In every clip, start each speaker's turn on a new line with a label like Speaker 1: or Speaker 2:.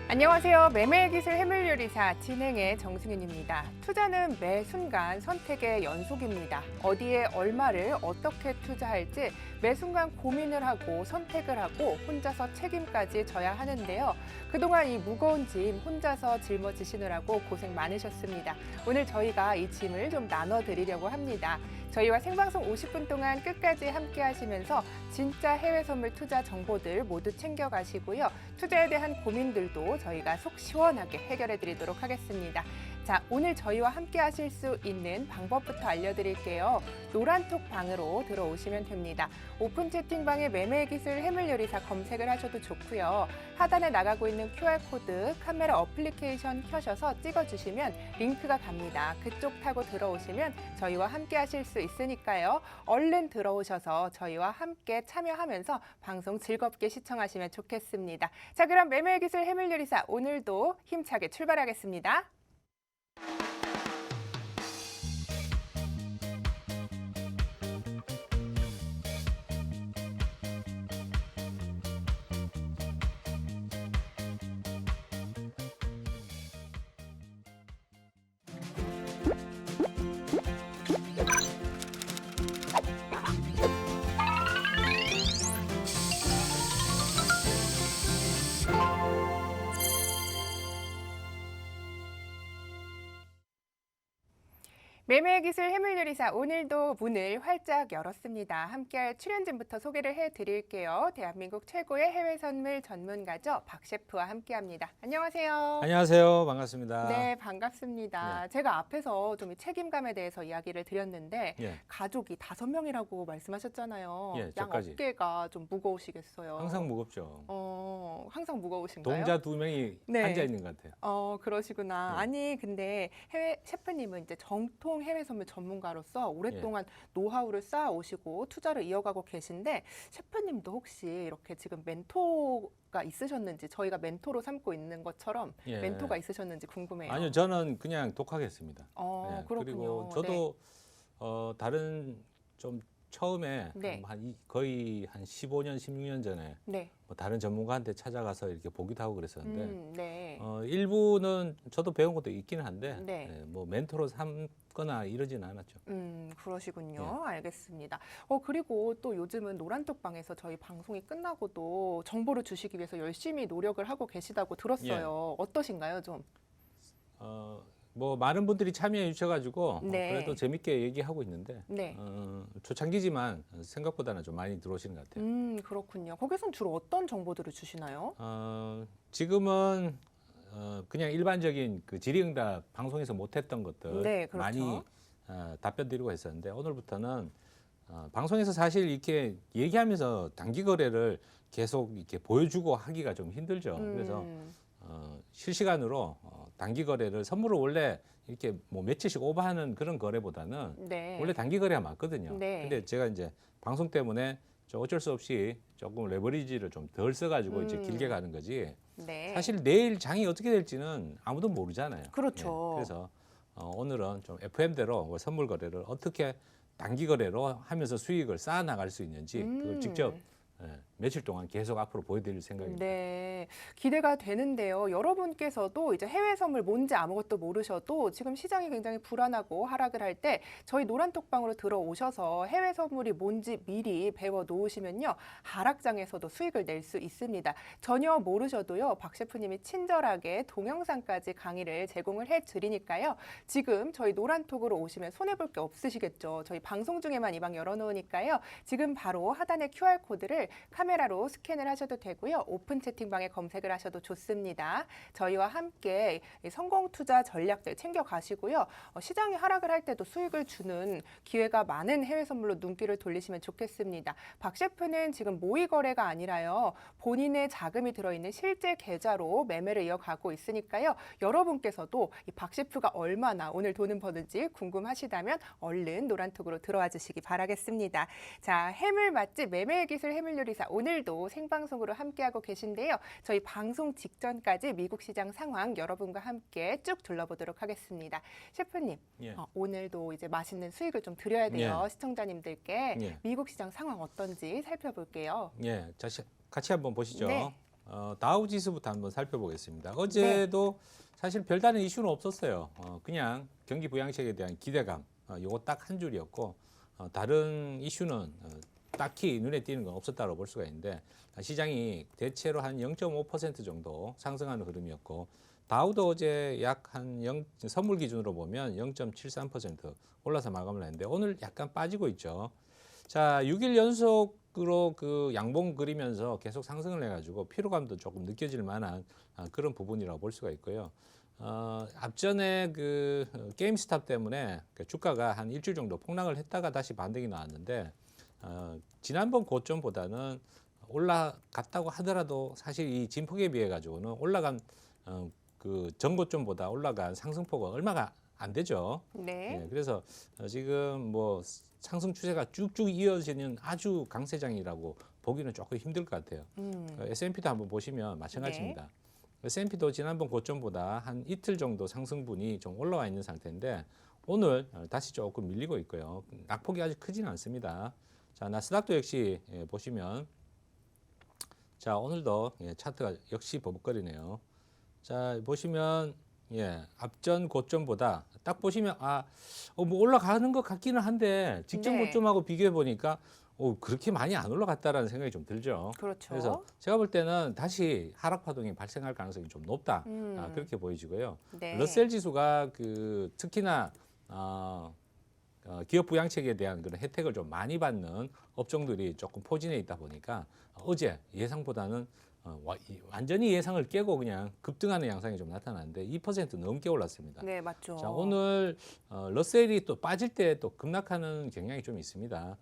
Speaker 1: 안녕하세요. 매매기술 해물요리사 진행의 정승윤입니다. 투자는 매 순간 선택의 연속입니다. 어디에 얼마를 어떻게 투자할지 매 순간 고민을 하고 선택을 하고 혼자서 책임까지 져야 하는데요. 그동안 이 무거운 짐 혼자서 짊어지시느라고 고생 많으셨습니다. 오늘 저희가 이 짐을 좀 나눠드리려고 합니다. 저희와 생방송 50분 동안 끝까지 함께 하시면서 진짜 해외 선물 투자 정보들 모두 챙겨가시고요. 투자에 대한 고민들도 저희가 속 시원하게 해결해 드리도록 하겠습니다. 자, 오늘 저희와 함께 하실 수 있는 방법부터 알려드릴게요. 노란톡 방으로 들어오시면 됩니다. 오픈 채팅방에 매매기술 해물요리사 검색을 하셔도 좋고요. 하단에 나가고 있는 QR코드 카메라 어플리케이션 켜셔서 찍어주시면 링크가 갑니다. 그쪽 타고 들어오시면 저희와 함께 하실 수 있으니까요. 얼른 들어오셔서 저희와 함께 참여하면서 방송 즐겁게 시청하시면 좋겠습니다. 자, 그럼 매매기술 해물요리사 오늘도 힘차게 출발하겠습니다. 매매기술 해물요리사 오늘도 문을 활짝 열었습니다. 함께할 출연진부터 소개를 해드릴게요. 대한민국 최고의 해외 선물 전문가죠. 박 셰프와 함께합니다. 안녕하세요.
Speaker 2: 안녕하세요. 반갑습니다.
Speaker 1: 네, 반갑습니다.
Speaker 2: 네.
Speaker 1: 제가 앞에서 좀 책임감에 대해서 이야기를 드렸는데
Speaker 2: 예.
Speaker 1: 가족이 5명이라고 말씀하셨잖아요.
Speaker 2: 예,
Speaker 1: 양
Speaker 2: 저까지.
Speaker 1: 어깨가 좀 무거우시겠어요.
Speaker 2: 항상 무겁죠.
Speaker 1: 항상 무거우신가요?
Speaker 2: 동자 2명이
Speaker 1: 네.
Speaker 2: 앉아 있는 것 같아요.
Speaker 1: 그러시구나.
Speaker 2: 네.
Speaker 1: 아니, 근데 해외 셰프님은 이제 정통 해외 선물 전문가로서 오랫동안 노하우를 쌓아오시고 투자를 이어가고 계신데 셰프님도 혹시 이렇게 지금 멘토가 있으셨는지 저희가 멘토로 삼고 있는 것처럼
Speaker 2: 예.
Speaker 1: 멘토가 있으셨는지 궁금해요.
Speaker 2: 아니요, 저는 그냥 독학했습니다. 예,
Speaker 1: 그렇군요.
Speaker 2: 그리고 저도 다른 좀 처음에
Speaker 1: 네.
Speaker 2: 거의 한 15년, 16년 전에
Speaker 1: 네.
Speaker 2: 뭐 다른 전문가한테 찾아가서 이렇게 보기도 하고 그랬었는데
Speaker 1: 네.
Speaker 2: 일부는 저도 배운 것도 있기는 한데
Speaker 1: 네.
Speaker 2: 뭐 멘토로 삼거나 이러지는 않았죠.
Speaker 1: 그러시군요.
Speaker 2: 네.
Speaker 1: 알겠습니다. 그리고 또 요즘은 노란톡방에서 저희 방송이 끝나고도 정보를 주시기 위해서 열심히 노력을 하고 계시다고 들었어요. 어떠신가요, 좀?
Speaker 2: 뭐 많은 분들이 참여해 주셔가지고
Speaker 1: 네.
Speaker 2: 그래도 재밌게 얘기하고 있는데
Speaker 1: 네.
Speaker 2: 초창기지만 생각보다는 좀 많이 들어오시는 것 같아요.
Speaker 1: 그렇군요. 거기선 주로 어떤 정보들을 주시나요?
Speaker 2: 지금은 그냥 일반적인 그 질의응답 방송에서 못했던 것들
Speaker 1: 네, 그렇죠.
Speaker 2: 많이 답변 드리고 했었는데 오늘부터는 방송에서 사실 이렇게 얘기하면서 단기 거래를 계속 이렇게 보여주고 하기가 좀 힘들죠. 그래서 실시간으로 단기 거래를 선물을 원래 이렇게 뭐 며칠씩 오버하는 그런 거래보다는
Speaker 1: 네.
Speaker 2: 원래 단기 거래가 많거든요.
Speaker 1: 네.
Speaker 2: 근데 제가 이제 방송 때문에 어쩔 수 없이 조금 레버리지를 좀 덜 써가지고 이제 길게 가는 거지.
Speaker 1: 네.
Speaker 2: 사실 내일 장이 어떻게 될지는 아무도 모르잖아요.
Speaker 1: 그렇죠.
Speaker 2: 예, 그래서 오늘은 좀 FM대로 선물 거래를 어떻게 단기 거래로 하면서 수익을 쌓아 나갈 수 있는지 그걸 직접 며칠 동안 계속 앞으로 보여드릴 생각입니다.
Speaker 1: 네, 기대가 되는데요. 여러분께서도 이제 해외 선물 뭔지 아무것도 모르셔도 지금 시장이 굉장히 불안하고 하락을 할 때 저희 노란톡방으로 들어오셔서 해외 선물이 뭔지 미리 배워 놓으시면요. 하락장에서도 수익을 낼 수 있습니다. 전혀 모르셔도요. 박 셰프님이 친절하게 동영상까지 강의를 제공을 해드리니까요. 지금 저희 노란톡으로 오시면 손해볼 게 없으시겠죠. 저희 방송 중에만 이 방 열어놓으니까요. 지금 바로 하단의 QR코드를 카메라로 스캔을 하셔도 되고요. 오픈 채팅방에 검색을 하셔도 좋습니다. 저희와 함께 성공 투자 전략들 챙겨가시고요. 시장이 하락을 할 때도 수익을 주는 기회가 많은 해외 선물로 눈길을 돌리시면 좋겠습니다. 박 셰프는 지금 모의 거래가 아니라요. 본인의 자금이 들어있는 실제 계좌로 매매를 이어가고 있으니까요. 여러분께서도 이 박 셰프가 얼마나 오늘 돈을 버는지 궁금하시다면 얼른 노란톡으로 들어와 주시기 바라겠습니다. 자, 해물 맛집 매매기술 해물 해물요리사 오늘도 생방송으로 함께하고 계신데요. 저희 방송 직전까지 미국 시장 상황 여러분과 함께 쭉 둘러보도록 하겠습니다. 셰프님,
Speaker 2: 예.
Speaker 1: 오늘도 이제 맛있는 수익을 좀 드려야 돼요.
Speaker 2: 예.
Speaker 1: 시청자님들께
Speaker 2: 예.
Speaker 1: 미국 시장 상황 어떤지 살펴볼게요.
Speaker 2: 예, 같이 한번 보시죠.
Speaker 1: 네.
Speaker 2: 다우 지수부터 한번 살펴보겠습니다. 어제도 사실 별다른 이슈는 없었어요. 그냥 경기 부양책에 대한 기대감, 요거 딱 한 줄이었고, 다른 이슈는 딱히 눈에 띄는 건 없었다고 볼 수가 있는데, 시장이 대체로 한 0.5% 정도 상승하는 흐름이었고, 다우도 어제 약 한 선물 기준으로 보면 0.73% 올라서 마감을 했는데, 오늘 약간 빠지고 있죠. 자, 6일 연속으로 그 양봉 그리면서 계속 상승을 해가지고 피로감도 조금 느껴질 만한 그런 부분이라고 볼 수가 있고요. 앞전에 그 게임스탑 때문에 그 주가가 한 일주일 정도 폭락을 했다가 다시 반등이 나왔는데, 지난번 고점보다는 올라갔다고 하더라도 사실 이 진폭에 비해 가지고는 올라간 그 전고점보다 올라간 상승폭은 얼마가 안 되죠.
Speaker 1: 네.
Speaker 2: 예, 그래서 지금 뭐 상승 추세가 쭉쭉 이어지는 아주 강세장이라고 보기는 조금 힘들 것 같아요. S&P도 한번 보시면 마찬가지입니다. S&P도 지난번 고점보다 한 이틀 정도 상승분이 좀 올라와 있는 상태인데 오늘 다시 조금 밀리고 있고요. 낙폭이 아주 크지는 않습니다. 자, 나스닥도 역시 보시면 자, 오늘도 차트가 역시 버벅거리네요. 자, 보시면 앞전 고점보다 딱 보시면 뭐 올라가는 것 같기는 한데 직전
Speaker 1: 네.
Speaker 2: 고점하고 비교해 보니까 그렇게 많이 안 올라갔다라는 생각이 좀 들죠.
Speaker 1: 그렇죠.
Speaker 2: 그래서 제가 볼 때는 다시 하락 파동이 발생할 가능성이 좀 높다. 그렇게 보여지고요.
Speaker 1: 네.
Speaker 2: 러셀 지수가 그 특히나 기업 부양책에 대한 그런 혜택을 좀 많이 받는 업종들이 조금 포진해 있다 보니까 어제 예상보다는 완전히 예상을 깨고 그냥 급등하는 양상이 좀 나타났는데 2% 넘게 올랐습니다.
Speaker 1: 네, 맞죠.
Speaker 2: 자, 오늘 러셀이 또 빠질 때 또 급락하는 경향이 좀 있습니다.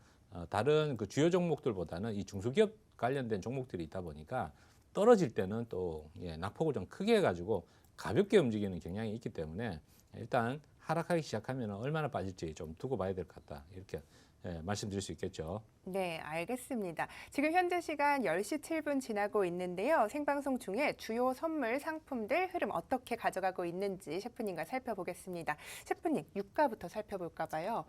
Speaker 2: 다른 그 주요 종목들보다는 이 중소기업 관련된 종목들이 있다 보니까 떨어질 때는 또 낙폭을 좀 크게 해가지고 가볍게 움직이는 경향이 있기 때문에 일단 하락하기 시작하면 얼마나 빠질지 좀 두고 봐야 될 것 같다. 이렇게 말씀드릴 수 있겠죠.
Speaker 1: 네, 알겠습니다. 지금 현재 시간 10시 7분 지나고 있는데요. 생방송 중에 주요 선물 상품들 흐름 어떻게 가져가고 있는지 셰프님과 살펴보겠습니다. 셰프님, 유가부터 살펴볼까 봐요.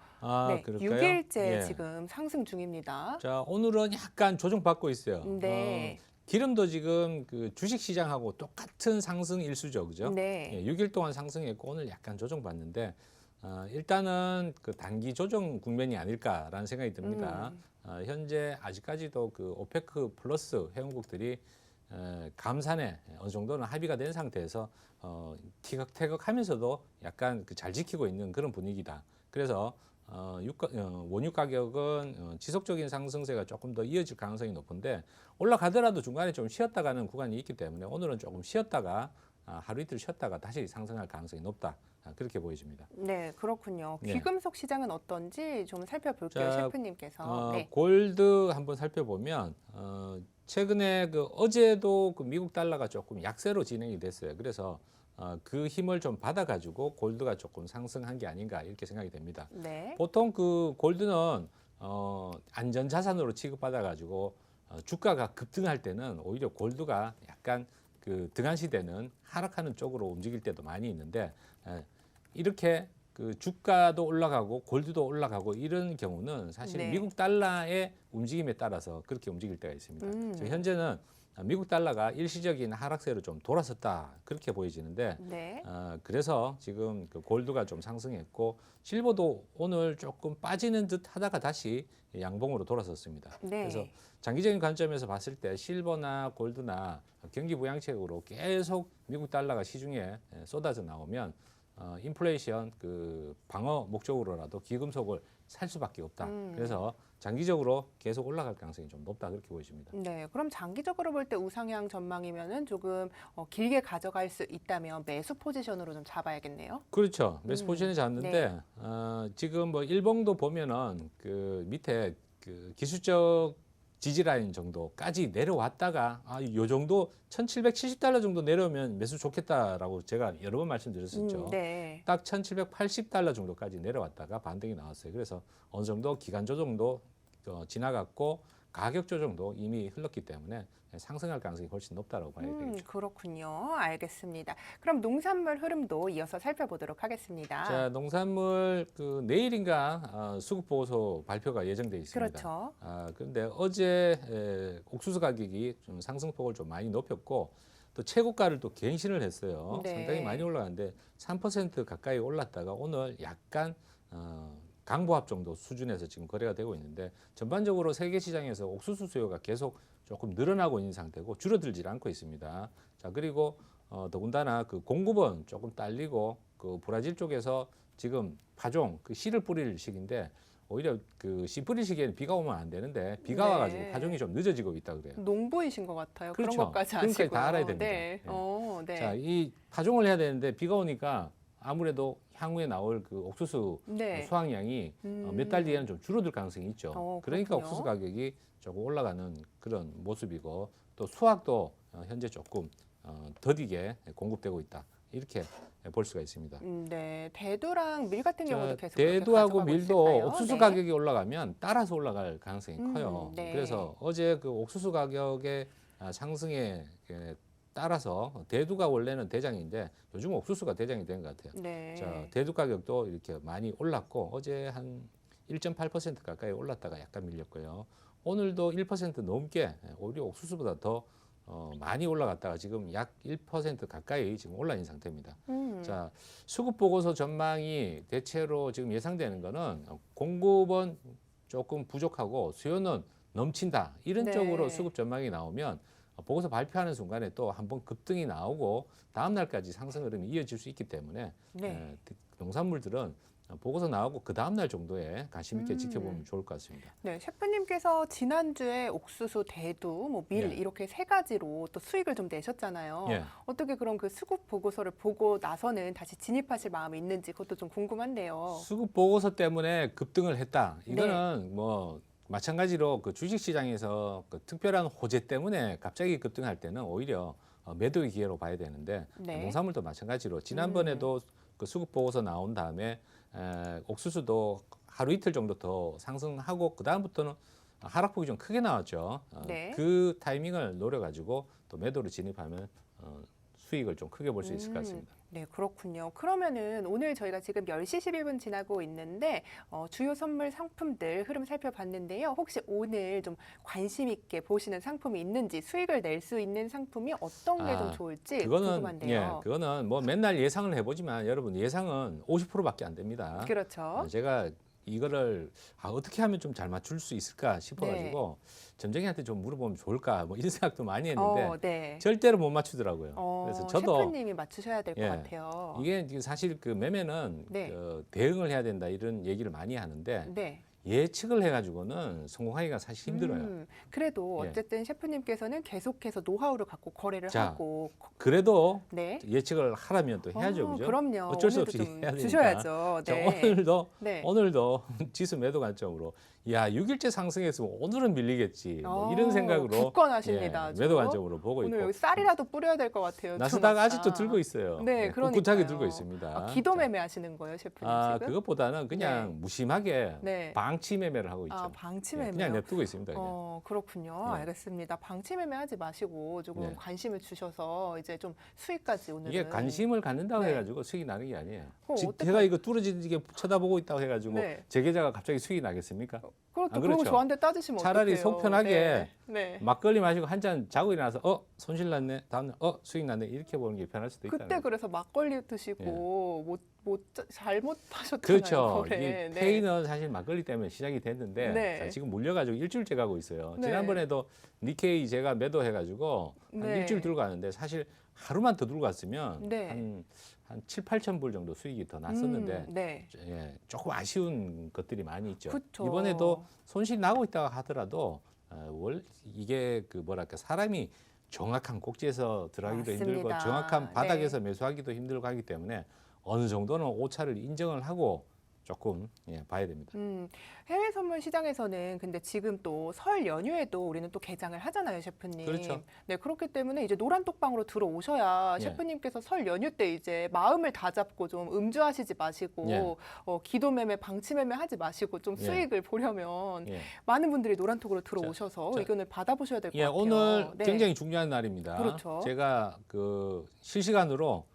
Speaker 1: 네,
Speaker 2: 그럴까요?
Speaker 1: 6일째
Speaker 2: 예.
Speaker 1: 지금 상승 중입니다.
Speaker 2: 자, 오늘은 약간 조정받고 있어요.
Speaker 1: 네.
Speaker 2: 기름도 지금 그 주식 시장하고 똑같은 상승 일수죠, 그죠?
Speaker 1: 네.
Speaker 2: 6일 동안 상승했고 오늘 약간 조정받는데 일단은 그 단기 조정 국면이 아닐까라는 생각이 듭니다. 현재 아직까지도 그 오페크 플러스 회원국들이 감산에 어느 정도는 합의가 된 상태에서 티격태격하면서도 약간 그 잘 지키고 있는 그런 분위기다. 그래서 원유 가격은 지속적인 상승세가 조금 더 이어질 가능성이 높은데 올라가더라도 중간에 좀 쉬었다 가는 구간이 있기 때문에 오늘은 조금 쉬었다가 하루 이틀 쉬었다가 다시 상승할 가능성이 높다. 그렇게 보여집니다.
Speaker 1: 네, 그렇군요.
Speaker 2: 네.
Speaker 1: 귀금속 시장은 어떤지 좀 살펴볼게요,
Speaker 2: 자,
Speaker 1: 셰프님께서. 네.
Speaker 2: 골드 한번 살펴보면 최근에 그 어제도 그 미국 달러가 조금 약세로 진행이 됐어요. 그래서 그 힘을 좀 받아가지고 골드가 조금 상승한 게 아닌가 이렇게 생각이 됩니다.
Speaker 1: 네.
Speaker 2: 보통 그 골드는 안전 자산으로 취급받아가지고 주가가 급등할 때는 오히려 골드가 약간 그 등한 시대는 하락하는 쪽으로 움직일 때도 많이 있는데 이렇게 그 주가도 올라가고 골드도 올라가고 이런 경우는 사실
Speaker 1: 네.
Speaker 2: 미국 달러의 움직임에 따라서 그렇게 움직일 때가 있습니다. 그래서 현재는 미국 달러가 일시적인 하락세로 좀 돌아섰다 그렇게 보여지는데
Speaker 1: 네.
Speaker 2: 그래서 지금 그 골드가 좀 상승했고 실버도 오늘 조금 빠지는 듯 하다가 다시 양봉으로 돌아섰습니다.
Speaker 1: 네.
Speaker 2: 그래서 장기적인 관점에서 봤을 때 실버나 골드나 경기 부양책으로 계속 미국 달러가 시중에 쏟아져 나오면 인플레이션 그 방어 목적으로라도 기금속을 살 수밖에 없다. 그래서 장기적으로 계속 올라갈 가능성이 좀 높다 그렇게 보여집니다.
Speaker 1: 네, 그럼 장기적으로 볼 때 우상향 전망이면은 조금 길게 가져갈 수 있다면 매수 포지션으로 좀 잡아야겠네요.
Speaker 2: 그렇죠. 매수 포지션에 잡는데
Speaker 1: 네.
Speaker 2: 지금 뭐 일봉도 보면은 그 밑에 그 기술적 지지라인 정도까지 내려왔다가 요 정도 1,770달러 정도 내려오면 매수 좋겠다라고 제가 여러 번 말씀드렸었죠.
Speaker 1: 네.
Speaker 2: 딱 1,780달러 정도까지 내려왔다가 반등이 나왔어요. 그래서 어느 정도 기간 조정도 지나갔고 가격 조정도 이미 흘렀기 때문에 상승할 가능성이 훨씬 높다고 봐야 되겠죠.
Speaker 1: 그렇군요. 알겠습니다. 그럼 농산물 흐름도 이어서 살펴보도록 하겠습니다.
Speaker 2: 자, 농산물 내일인가 수급 보고서 발표가 예정돼 있습니다.
Speaker 1: 그렇죠.
Speaker 2: 그런데 어제 옥수수 가격이 좀 상승폭을 좀 많이 높였고 또 최고가를 또 갱신을 했어요.
Speaker 1: 네.
Speaker 2: 상당히 많이 올라갔는데 3% 가까이 올랐다가 오늘 약간 강보합 정도 수준에서 지금 거래가 되고 있는데 전반적으로 세계 시장에서 옥수수 수요가 계속 조금 늘어나고 있는 상태고 줄어들질 않고 있습니다. 자, 그리고 더군다나 그 공급은 조금 딸리고 그 브라질 쪽에서 지금 파종 그 씨를 뿌릴 시기인데 오히려 그 씨 뿌릴 시기에는 비가 오면 안 되는데 비가
Speaker 1: 네.
Speaker 2: 와가지고 파종이 좀 늦어지고 있다 그래요.
Speaker 1: 농부이신 것 같아요.
Speaker 2: 그렇죠.
Speaker 1: 그런 것까지
Speaker 2: 그러니까
Speaker 1: 아시고요.
Speaker 2: 다 알아야 됩니다.
Speaker 1: 네.
Speaker 2: 예.
Speaker 1: 네.
Speaker 2: 자, 이 파종을 해야 되는데 비가 오니까 아무래도 향후에 나올 그 옥수수
Speaker 1: 네.
Speaker 2: 수확량이 몇 달 뒤에는 좀 줄어들 가능성이 있죠. 그러니까
Speaker 1: 그렇군요.
Speaker 2: 옥수수 가격이 조금 올라가는 그런 모습이고 또 수확도 현재 조금 더디게 공급되고 있다. 이렇게 볼 수가 있습니다.
Speaker 1: 네. 대두랑 밀 같은 경우도 계속
Speaker 2: 대두하고
Speaker 1: 그렇게 가져가고
Speaker 2: 밀도
Speaker 1: 있을까요?
Speaker 2: 옥수수
Speaker 1: 네.
Speaker 2: 가격이 올라가면 따라서 올라갈 가능성이 커요.
Speaker 1: 네.
Speaker 2: 그래서 어제 그 옥수수 가격의 상승에 따라서 대두가 원래는 대장인데 요즘 옥수수가 대장이 된 것 같아요.
Speaker 1: 네.
Speaker 2: 자, 대두 가격도 이렇게 많이 올랐고 어제 한 1.8% 가까이 올랐다가 약간 밀렸고요. 오늘도 1% 넘게 오히려 옥수수보다 더 많이 올라갔다가 지금 약 1% 가까이 지금 올라 있는 상태입니다. 자, 수급 보고서 전망이 대체로 지금 예상되는 거는 공급은 조금 부족하고 수요는 넘친다. 이런
Speaker 1: 네.
Speaker 2: 쪽으로 수급 전망이 나오면 보고서 발표하는 순간에 또 한번 급등이 나오고 다음 날까지 상승 흐름이 이어질 수 있기 때문에
Speaker 1: 네.
Speaker 2: 농산물들은 보고서 나오고 그 다음 날 정도에 관심 있게 지켜보면 좋을 것 같습니다.
Speaker 1: 네, 셰프님께서 지난주에 옥수수, 대두, 뭐 밀
Speaker 2: 예.
Speaker 1: 이렇게 세 가지로 또 수익을 좀 내셨잖아요.
Speaker 2: 예.
Speaker 1: 어떻게 그런 그 수급 보고서를 보고 나서는 다시 진입하실 마음이 있는지 그것도 좀 궁금한데요.
Speaker 2: 수급 보고서 때문에 급등을 했다. 이거는 뭐 마찬가지로 그 주식시장에서 그 특별한 호재 때문에 갑자기 급등할 때는 오히려 매도의 기회로 봐야 되는데
Speaker 1: 네.
Speaker 2: 농산물도 마찬가지로 지난번에도 그 수급 보고서 나온 다음에 옥수수도 하루 이틀 정도 더 상승하고 그 다음부터는 하락폭이 좀 크게 나왔죠.
Speaker 1: 네.
Speaker 2: 그 타이밍을 노려가지고 또 매도를 진입하면 수익을 좀 크게 볼 수 있을 것 같습니다.
Speaker 1: 네, 그렇군요. 그러면은 오늘 저희가 지금 10시 11분 지나고 있는데 주요 선물 상품들 흐름 살펴봤는데요. 혹시 오늘 좀 관심 있게 보시는 상품이 있는지 수익을 낼 수 있는 상품이 어떤 게 좀 좋을지 궁금한데요.
Speaker 2: 그거는 뭐 맨날 예상을 해보지만 여러분 예상은 50%밖에 안 됩니다.
Speaker 1: 그렇죠.
Speaker 2: 제가 이거를 어떻게 하면 좀 잘 맞출 수 있을까 싶어가지고 점쟁이한테 좀 물어보면 좋을까 뭐 이런 생각도 많이 했는데
Speaker 1: 네.
Speaker 2: 절대로 못 맞추더라고요. 그래서 저도
Speaker 1: 셰프님이 맞추셔야 될 것 같아요.
Speaker 2: 이게 사실 그 매매는
Speaker 1: 네.
Speaker 2: 대응을 해야 된다 이런 얘기를 많이 하는데
Speaker 1: 네.
Speaker 2: 예측을 해가지고는 성공하기가 사실 힘들어요.
Speaker 1: 그래도
Speaker 2: 예.
Speaker 1: 어쨌든 셰프님께서는 계속해서 노하우를 갖고 거래를
Speaker 2: 자,
Speaker 1: 하고
Speaker 2: 그래도
Speaker 1: 네.
Speaker 2: 예측을 하라면 또 해야죠, 그죠?
Speaker 1: 그럼요.
Speaker 2: 어쩔 수
Speaker 1: 오늘도
Speaker 2: 없이
Speaker 1: 좀
Speaker 2: 해야 되니까.
Speaker 1: 주셔야죠.
Speaker 2: 자,
Speaker 1: 네.
Speaker 2: 오늘도
Speaker 1: 네.
Speaker 2: 지수 매도 관점으로 야 6일째 상승했으면 오늘은 밀리겠지 뭐 이런 생각으로
Speaker 1: 굳건하십니다. 아주.
Speaker 2: 매도 관점으로 보고
Speaker 1: 오늘
Speaker 2: 있고
Speaker 1: 여기 쌀이라도 뿌려야 될 것 같아요.
Speaker 2: 나스닥
Speaker 1: 좀
Speaker 2: 아직도
Speaker 1: 아까.
Speaker 2: 들고 있어요.
Speaker 1: 네, 그러니까요.
Speaker 2: 꿋꿋하게 들고 있습니다.
Speaker 1: 기도 매매 하시는 거예요, 셰프님 지금?
Speaker 2: 그것보다는 그냥
Speaker 1: 네.
Speaker 2: 무심하게
Speaker 1: 네.
Speaker 2: 방치 매매를 하고 있죠.
Speaker 1: 방치
Speaker 2: 예,
Speaker 1: 매매요?
Speaker 2: 그냥 냅두고 있습니다. 그냥.
Speaker 1: 그렇군요.
Speaker 2: 네.
Speaker 1: 알겠습니다. 방치 매매 하지 마시고 조금
Speaker 2: 네.
Speaker 1: 관심을 주셔서 이제 좀 수익까지 오늘은
Speaker 2: 이게 관심을 갖는다고
Speaker 1: 네.
Speaker 2: 해가지고 수익이 나는 게 아니에요.
Speaker 1: 어떡하-
Speaker 2: 제가 이거 뚫어지게 쳐다보고 있다고 해가지고
Speaker 1: 네.
Speaker 2: 제 계좌가 갑자기 수익이 나겠습니까?
Speaker 1: 그렇죠.
Speaker 2: 그렇죠.
Speaker 1: 그럼 저한테 따지시면
Speaker 2: 차라리
Speaker 1: 어떡해요.
Speaker 2: 속 편하게
Speaker 1: 네. 네.
Speaker 2: 막걸리 마시고 한 잔 자고 일어나서 손실 났네 다음날 수익 났네 이렇게 보는 게 편할 수도 있다는
Speaker 1: 그때
Speaker 2: 거죠.
Speaker 1: 그래서 막걸리 드시고 잘못하셨잖아요.
Speaker 2: 그렇죠.
Speaker 1: 거래.
Speaker 2: 이
Speaker 1: 네.
Speaker 2: 페이는 사실 막걸리 때문에 시작이 됐는데
Speaker 1: 네.
Speaker 2: 자, 지금 물려가지고 일주일째 가고 있어요.
Speaker 1: 네.
Speaker 2: 지난번에도 니케이 제가 매도해가지고 한
Speaker 1: 네.
Speaker 2: 일주일 들고 가는데 사실 하루만 더 들고 갔으면
Speaker 1: 네.
Speaker 2: 한 7, 8천 불 정도 수익이 더 났었는데
Speaker 1: 네.
Speaker 2: 조금 아쉬운 것들이 많이 있죠.
Speaker 1: 그쵸.
Speaker 2: 이번에도 손실 나고 있다가 하더라도 이게 그 뭐랄까 사람이 정확한 꼭지에서 들어가기도 힘들고
Speaker 1: 맞습니다.
Speaker 2: 정확한 바닥에서
Speaker 1: 네.
Speaker 2: 매수하기도 힘들고 하기 때문에 어느 정도는 오차를 인정을 하고 조금 봐야 됩니다.
Speaker 1: 해외 선물 시장에서는 근데 지금 또 설 연휴에도 우리는 또 개장을 하잖아요, 셰프님.
Speaker 2: 그렇죠.
Speaker 1: 네, 그렇기 때문에 이제 노란톡방으로 들어오셔야
Speaker 2: 예.
Speaker 1: 셰프님께서 설 연휴 때 이제 마음을 다잡고 좀 음주하시지 마시고
Speaker 2: 예.
Speaker 1: 기도 매매, 방치 매매 하지 마시고 좀
Speaker 2: 예.
Speaker 1: 수익을 보려면
Speaker 2: 예.
Speaker 1: 많은 분들이 노란톡으로 들어오셔서
Speaker 2: 자,
Speaker 1: 의견을 받아보셔야 될 것 같아요.
Speaker 2: 오늘
Speaker 1: 네.
Speaker 2: 굉장히 중요한 날입니다.
Speaker 1: 그렇죠.
Speaker 2: 제가 그 실시간으로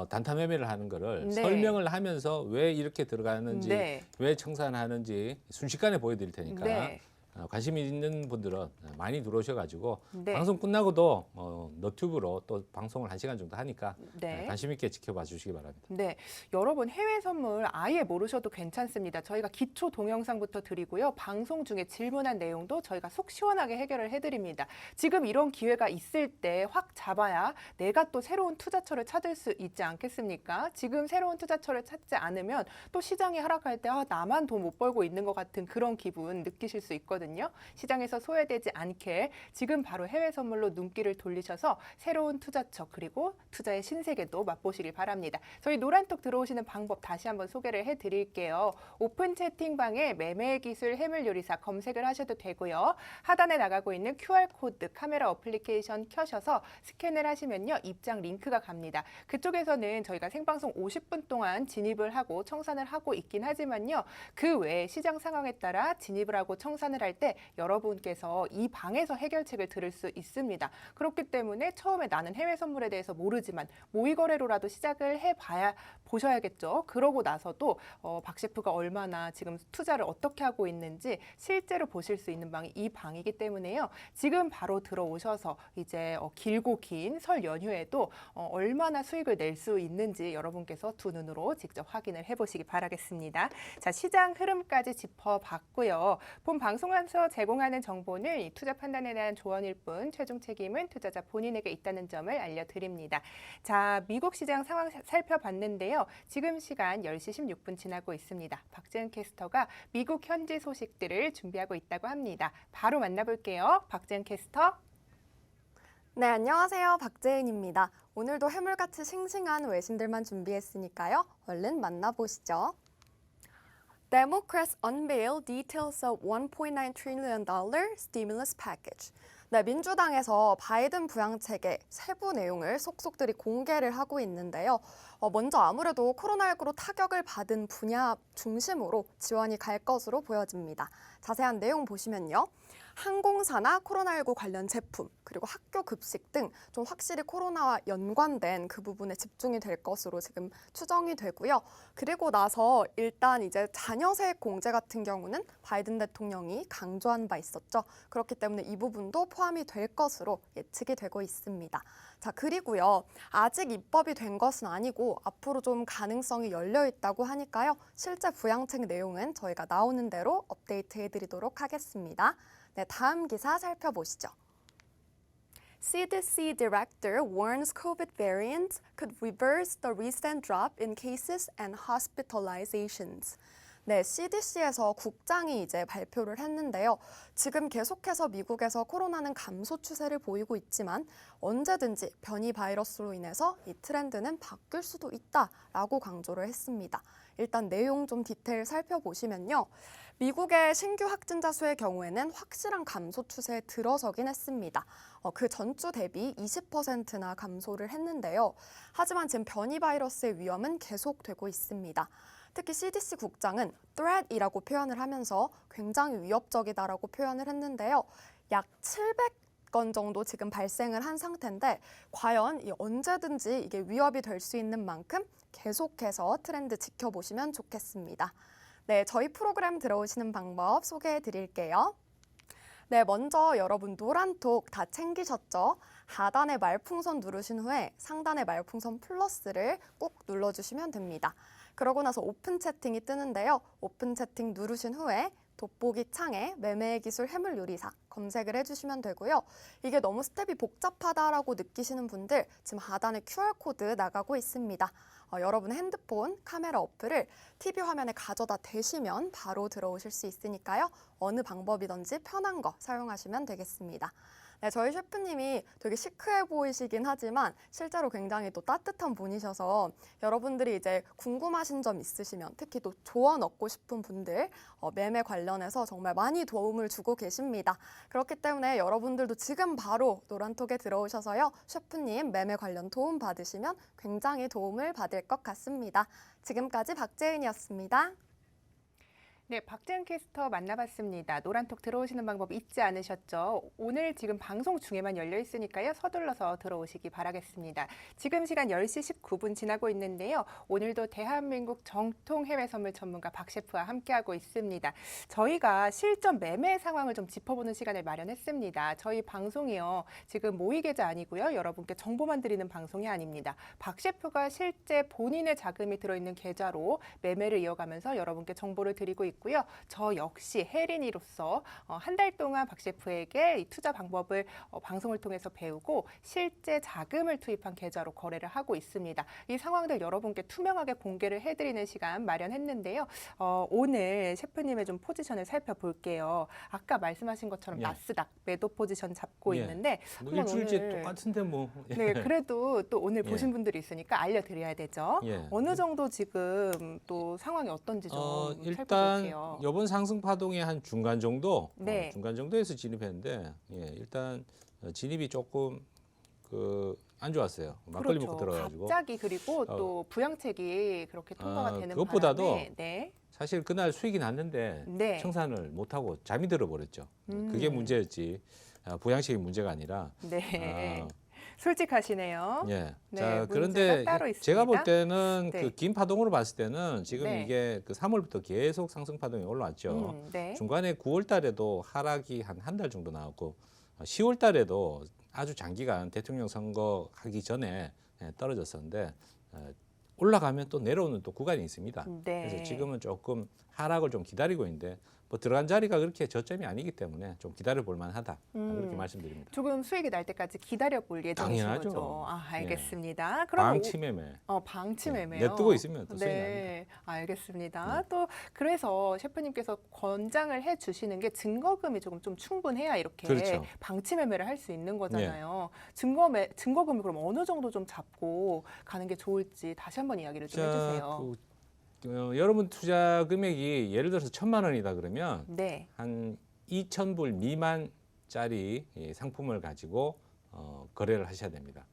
Speaker 2: 단타 매매를 하는 거를
Speaker 1: 네.
Speaker 2: 설명을 하면서 왜 이렇게 들어가는지,
Speaker 1: 네.
Speaker 2: 왜 청산하는지 순식간에 보여드릴 테니까
Speaker 1: 네.
Speaker 2: 관심 있는 분들은 많이 들어오셔가지고
Speaker 1: 네.
Speaker 2: 방송 끝나고도 너튜브로 또 방송을 1시간 정도 하니까
Speaker 1: 네.
Speaker 2: 관심 있게 지켜봐 주시기 바랍니다.
Speaker 1: 네, 여러분 해외 선물 아예 모르셔도 괜찮습니다. 저희가 기초 동영상부터 드리고요. 방송 중에 질문한 내용도 저희가 속 시원하게 해결을 해드립니다. 지금 이런 기회가 있을 때 확 잡아야 내가 또 새로운 투자처를 찾을 수 있지 않겠습니까? 지금 새로운 투자처를 찾지 않으면 또 시장이 하락할 때 나만 돈 못 벌고 있는 것 같은 그런 기분 느끼실 수 있거든요. 시장에서 소외되지 않게 지금 바로 해외 선물로 눈길을 돌리셔서 새로운 투자처 그리고 투자의 신세계도 맛보시길 바랍니다. 저희 노란톡 들어오시는 방법 다시 한번 소개를 해드릴게요. 오픈 채팅방에 매매기술 해물요리사 검색을 하셔도 되고요. 하단에 나가고 있는 QR코드 카메라 어플리케이션 켜셔서 스캔을 하시면요. 입장 링크가 갑니다. 그쪽에서는 저희가 생방송 50분 동안 진입을 하고 청산을 하고 있긴 하지만요. 그 외에 시장 상황에 따라 진입을 하고 청산을 할 때 여러분께서 이 방에서 해결책을 들을 수 있습니다. 그렇기 때문에 처음에 나는 해외 선물에 대해서 모르지만 모의 거래로라도 시작을 해봐야 보셔야겠죠. 그러고 나서도 박 셰프가 얼마나 지금 투자를 어떻게 하고 있는지 실제로 보실 수 있는 방이 이 방이기 때문에요. 지금 바로 들어오셔서 이제 길고 긴 설 연휴에도 얼마나 수익을 낼 수 있는지 여러분께서 두 눈으로 직접 확인을 해보시기 바라겠습니다. 자, 시장 흐름까지 짚어봤고요. 본 방송에서 제공하는 정보는 이 투자 판단에 대한 조언일 뿐 최종 책임은 투자자 본인에게 있다는 점을 알려드립니다. 자, 미국 시장 상황 살펴봤는데요. 지금 시간 10시 16분 지나고 있습니다. 박재은 캐스터가 미국 현지 소식들을 준비하고 있다고 합니다. 바로 만나볼게요. 박재은 캐스터.
Speaker 3: 네, 안녕하세요. 박재은입니다. 오늘도 해물같이 싱싱한 외신들만 준비했으니까요. 얼른 만나보시죠. Democrats unveil details of $1.9 trillion stimulus package. 네, 민주당에서 바이든 부양책의 세부 내용을 속속들이 공개를 하고 있는데요. 먼저 아무래도 코로나19로 타격을 받은 분야 중심으로 지원이 갈 것으로 보여집니다. 자세한 내용 보시면요. 항공사나 코로나19 관련 제품, 그리고 학교 급식 등 좀 확실히 코로나와 연관된 그 부분에 집중이 될 것으로 지금 추정이 되고요. 그리고 나서 일단 이제 자녀세액 공제 같은 경우는 바이든 대통령이 강조한 바 있었죠. 그렇기 때문에 이 부분도 포함이 될 것으로 예측이 되고 있습니다. 자, 그리고요. 아직 입법이 된 것은 아니고 앞으로 좀 가능성이 열려 있다고 하니까요. 실제 부양책 내용은 저희가 나오는 대로 업데이트 해드리도록 하겠습니다. 네, 다음 기사 살펴보시죠. CDC director warns COVID variants could reverse the recent drop in cases and hospitalizations. 네, CDC에서 국장이 이제 발표를 했는데요. 지금 계속해서 미국에서 코로나는 감소 추세를 보이고 있지만 언제든지 변이 바이러스로 인해서 이 트렌드는 바뀔 수도 있다라고 강조를 했습니다. 일단 내용 좀 디테일 살펴보시면요. 미국의 신규 확진자 수의 경우에는 확실한 감소 추세에 들어서긴 했습니다. 그 전주 대비 20%나 감소를 했는데요. 하지만 지금 변이 바이러스의 위험은 계속되고 있습니다. 특히 CDC 국장은 threat이라고 표현을 하면서 굉장히 위협적이다라고 표현을 했는데요. 약 700건 정도 지금 발생을 한 상태인데 과연 언제든지 이게 위협이 될 수 있는 만큼 계속해서 트렌드 지켜보시면 좋겠습니다. 네, 저희 프로그램 들어오시는 방법 소개해 드릴게요. 네, 먼저 여러분 노란톡 다 챙기셨죠? 하단의 말풍선 누르신 후에 상단의 말풍선 플러스를 꾹 눌러주시면 됩니다. 그러고 나서 오픈 채팅이 뜨는데요. 오픈 채팅 누르신 후에 돋보기 창에 매매의 기술 해물 요리사 검색을 해주시면 되고요. 이게 너무 스텝이 복잡하다라고 느끼시는 분들 지금 하단에 QR코드 나가고 있습니다. 여러분 핸드폰 카메라 어플을 TV 화면에 가져다 대시면 바로 들어오실 수 있으니까요. 어느 방법이든지 편한 거 사용하시면 되겠습니다. 네, 저희 셰프님이 되게 시크해 보이시긴 하지만 실제로 굉장히 또 따뜻한 분이셔서 여러분들이 이제 궁금하신 점 있으시면 특히 또 조언 얻고 싶은 분들 매매 관련해서 정말 많이 도움을 주고 계십니다. 그렇기 때문에 여러분들도 지금 바로 노란톡에 들어오셔서요. 셰프님 매매 관련 도움 받으시면 굉장히 도움을 받을 것 같습니다. 지금까지 박재은이었습니다.
Speaker 1: 네, 박재은 캐스터 만나봤습니다. 노란톡 들어오시는 방법 잊지 않으셨죠? 오늘 지금 방송 중에만 열려 있으니까요. 서둘러서 들어오시기 바라겠습니다. 지금 시간 10시 19분 지나고 있는데요. 오늘도 대한민국 정통 해외 선물 전문가 박 셰프와 함께하고 있습니다. 저희가 실전 매매 상황을 좀 짚어보는 시간을 마련했습니다. 저희 방송이요. 지금 모의 계좌 아니고요. 여러분께 정보만 드리는 방송이 아닙니다. 박 셰프가 실제 본인의 자금이 들어있는 계좌로 매매를 이어가면서 여러분께 정보를 드리고 있고 고요. 저 역시 혜린이로서 한 달 동안 박 셰프에게 이 투자 방법을 방송을 통해서 배우고 실제 자금을 투입한 계좌로 거래를 하고 있습니다. 이 상황들 여러분께 투명하게 공개를 해드리는 시간 마련했는데요. 오늘 셰프님의 좀 포지션을 살펴볼게요. 아까 말씀하신 것처럼
Speaker 2: 예.
Speaker 1: 나스닥 매도 포지션 잡고
Speaker 2: 예.
Speaker 1: 있는데
Speaker 2: 뭐
Speaker 1: 한번
Speaker 2: 일주일째
Speaker 1: 오늘
Speaker 2: 똑같은데 뭐.
Speaker 1: 네, 그래도 또 오늘
Speaker 2: 예.
Speaker 1: 보신 분들이 있으니까 알려드려야 되죠.
Speaker 2: 예.
Speaker 1: 어느 정도 지금 또 상황이 어떤지 좀
Speaker 2: 일단
Speaker 1: 살펴볼게요.
Speaker 2: 이번 상승 파동의 한 중간 정도,
Speaker 1: 네.
Speaker 2: 중간 정도에서 진입했는데, 일단 진입이 조금 안 좋았어요. 막걸리 먹고 들어가지고.
Speaker 1: 갑자기 그리고 또 부양책이 그렇게 통과가 되는
Speaker 2: 그것보다도
Speaker 1: 바람에 네.
Speaker 2: 사실 그날 수익이 났는데
Speaker 1: 네.
Speaker 2: 청산을 못하고 잠이 들어버렸죠. 그게 문제였지. 부양식이 문제가 아니라.
Speaker 1: 네. 솔직하시네요.
Speaker 2: 예.
Speaker 1: 네,
Speaker 2: 자,
Speaker 1: 문제가
Speaker 2: 그런데
Speaker 1: 따로 있습니다.
Speaker 2: 제가 볼 때는
Speaker 1: 네.
Speaker 2: 그 긴 파동으로 봤을 때는 지금
Speaker 1: 네.
Speaker 2: 이게 그 3월부터 계속 상승 파동이 올라왔죠.
Speaker 1: 네.
Speaker 2: 중간에 9월 달에도 하락이 한 달 정도 나왔고 10월 달에도 아주 장기간 대통령 선거 하기 전에 떨어졌었는데 올라가면 또 내려오는 또 구간이 있습니다.
Speaker 1: 네.
Speaker 2: 그래서 지금은 조금 하락을 좀 기다리고 있는데 뭐 들어간 자리가 그렇게 저점이 아니기 때문에 좀 기다려 볼 만하다. 그렇게 말씀드립니다.
Speaker 1: 조금 수익이 날 때까지 기다려볼 예정이신
Speaker 2: 당연하죠.
Speaker 1: 거죠. 아,
Speaker 2: 예.
Speaker 1: 알겠습니다. 그럼
Speaker 2: 방치매매.
Speaker 1: 방치매매요.
Speaker 2: 냅두고 있으면 또 수익이 납니다.
Speaker 1: 네, 알겠습니다. 또 그래서 셰프님께서 권장을 해주시는 게 증거금이 조금 좀 충분해야 이렇게
Speaker 2: 그렇죠.
Speaker 1: 방치매매를 할 수 있는 거잖아요. 증거금을 그럼 어느 정도 좀 잡고 가는 게 좋을지 다시 한번 이야기를 좀 해주세요.
Speaker 2: 여러분 투자 금액이 예를 들어서 1,000만 원이다 그러면
Speaker 1: 네.
Speaker 2: 한 2,000불 미만짜리 상품을 가지고 거래를 하셔야 됩니다.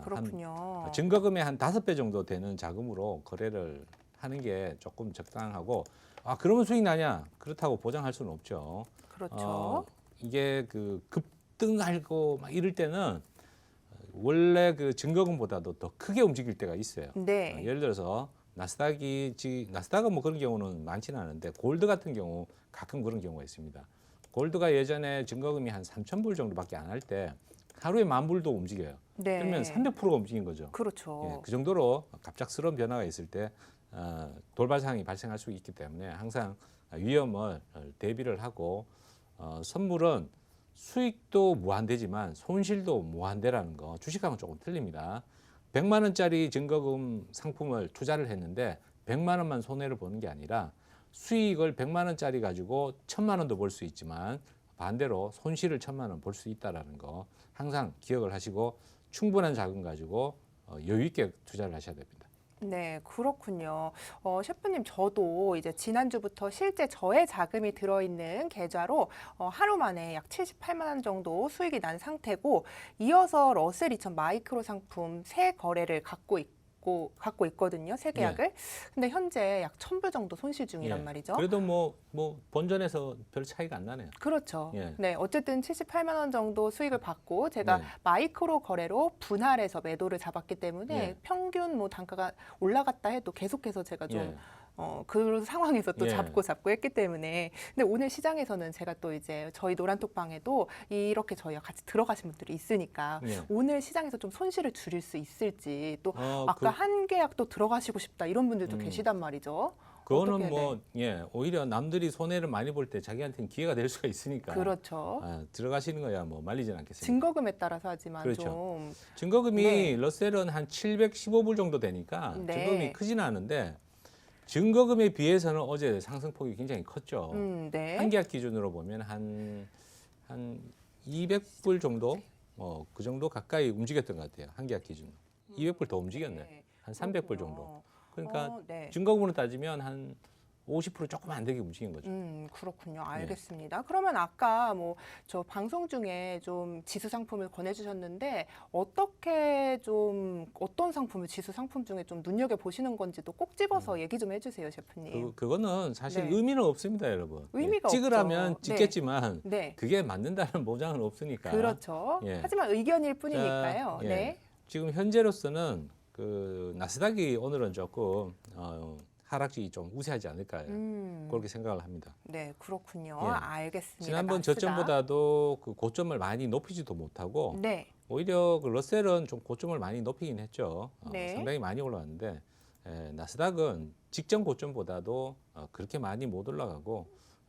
Speaker 1: 그렇군요.
Speaker 2: 증거금의 한 5배 정도 되는 자금으로 거래를 하는 게 조금 적당하고 그러면 수익 나냐? 그렇다고 보장할 수는 없죠.
Speaker 1: 그렇죠.
Speaker 2: 이게 그 급등하고 막 이럴 때는 원래 그 증거금보다도 더 크게 움직일 때가 있어요.
Speaker 1: 네.
Speaker 2: 예를 들어서 나스닥은 뭐 그런 경우는 많지는 않은데 골드 같은 경우 가끔 그런 경우가 있습니다. 골드가 예전에 증거금이 한 3,000불 정도밖에 안 할 때 하루에 10,000불도 움직여요.
Speaker 1: 네.
Speaker 2: 그러면 300%가 움직인 거죠.
Speaker 1: 그렇죠.
Speaker 2: 그 정도로 갑작스러운 변화가 있을 때 돌발 상황이 발생할 수 있기 때문에 항상 위험을 대비를 하고 선물은 수익도 무한대지만 손실도 무한대라는 거 주식하고는 조금 틀립니다. 100만 원짜리 증거금 상품을 투자를 했는데 100만 원만 손해를 보는 게 아니라 수익을 100만 원짜리 가지고 1,000만 원도 벌 수 있지만 반대로 손실을 1,000만 원 벌 수 있다라는 거 항상 기억을 하시고 충분한 자금 가지고 여유 있게 투자를 하셔야 됩니다.
Speaker 1: 네, 그렇군요. 셰프님, 저도 이제 지난주부터 실제 저의 자금이 들어있는 계좌로 하루 만에 약 78만 원 정도 수익이 난 상태고, 이어서 러셀 2000 마이크로 상품 세 거래를 갖고 있거든요, 세 계약을. 근데 현재 약 1,000불 정도 손실 중이란 말이죠.
Speaker 2: 그래도 뭐 본전에서 별 차이가 안 나네요.
Speaker 1: 그렇죠.
Speaker 2: 예.
Speaker 1: 네, 어쨌든 78만 원 정도 수익을 받고 제가 마이크로 거래로 분할해서 매도를 잡았기 때문에 평균 뭐 단가가 올라갔다 해도 계속해서 제가 좀 그 상황에서 또 잡고 했기 때문에. 근데 오늘 시장에서는 제가 또 이제 저희 노란톡방에도 이렇게 저희가 같이 들어가신 분들이 있으니까 오늘 시장에서 좀 손실을 줄일 수 있을지 또 아까 한 계약 또 들어가시고 싶다 이런 분들도 계시단 말이죠.
Speaker 2: 그거는 뭐 오히려 남들이 손해를 많이 볼 때 자기한테는 기회가 될 수가 있으니까.
Speaker 1: 그렇죠.
Speaker 2: 들어가시는 거야 뭐 말리진 않겠습니다.
Speaker 1: 증거금에 따라서 하지만
Speaker 2: 그렇죠.
Speaker 1: 좀
Speaker 2: 증거금이 러셀은 한 715불 정도 되니까 증거금이 크지는 않은데 증거금에 비해서는 어제 상승폭이 굉장히 컸죠. 한 계약 기준으로 보면 한 200불 정도, 그 정도 가까이 움직였던 것 같아요. 한 계약 기준으로. 200불 더 움직였네.
Speaker 1: 네.
Speaker 2: 한 300불
Speaker 1: 그렇군요.
Speaker 2: 정도. 그러니까
Speaker 1: 네.
Speaker 2: 증거금으로 따지면 한 50% 조금 안 되게 움직인 거죠.
Speaker 1: 그렇군요. 알겠습니다. 그러면 아까 뭐 저 방송 중에 좀 지수 상품을 권해주셨는데 어떻게 좀 어떤 상품을 지수 상품 중에 좀 눈여겨 보시는 건지도 꼭 집어서 얘기 좀 해주세요, 셰프님.
Speaker 2: 그거는 사실
Speaker 1: 네.
Speaker 2: 의미는 없습니다, 여러분.
Speaker 1: 의미가
Speaker 2: 찍으라면
Speaker 1: 없죠.
Speaker 2: 찍겠지만
Speaker 1: 네.
Speaker 2: 그게 맞는다는 보장은 없으니까.
Speaker 1: 그렇죠.
Speaker 2: 예.
Speaker 1: 하지만 의견일 뿐이니까요.
Speaker 2: 자, 예.
Speaker 1: 네.
Speaker 2: 지금 현재로서는 그 나스닥이 오늘은 조금 하락이 좀 우세하지 않을까 그렇게 생각을 합니다.
Speaker 1: 네, 그렇군요.
Speaker 2: 예.
Speaker 1: 알겠습니다.
Speaker 2: 지난번
Speaker 1: 나스닥.
Speaker 2: 저점보다도 그 고점을 많이 높이지도 못하고
Speaker 1: 네.
Speaker 2: 오히려 그 러셀은 좀 고점을 많이 높이긴 했죠.
Speaker 1: 네.
Speaker 2: 상당히 많이 올라왔는데 나스닥은 직전 고점보다도 그렇게 많이 못 올라가고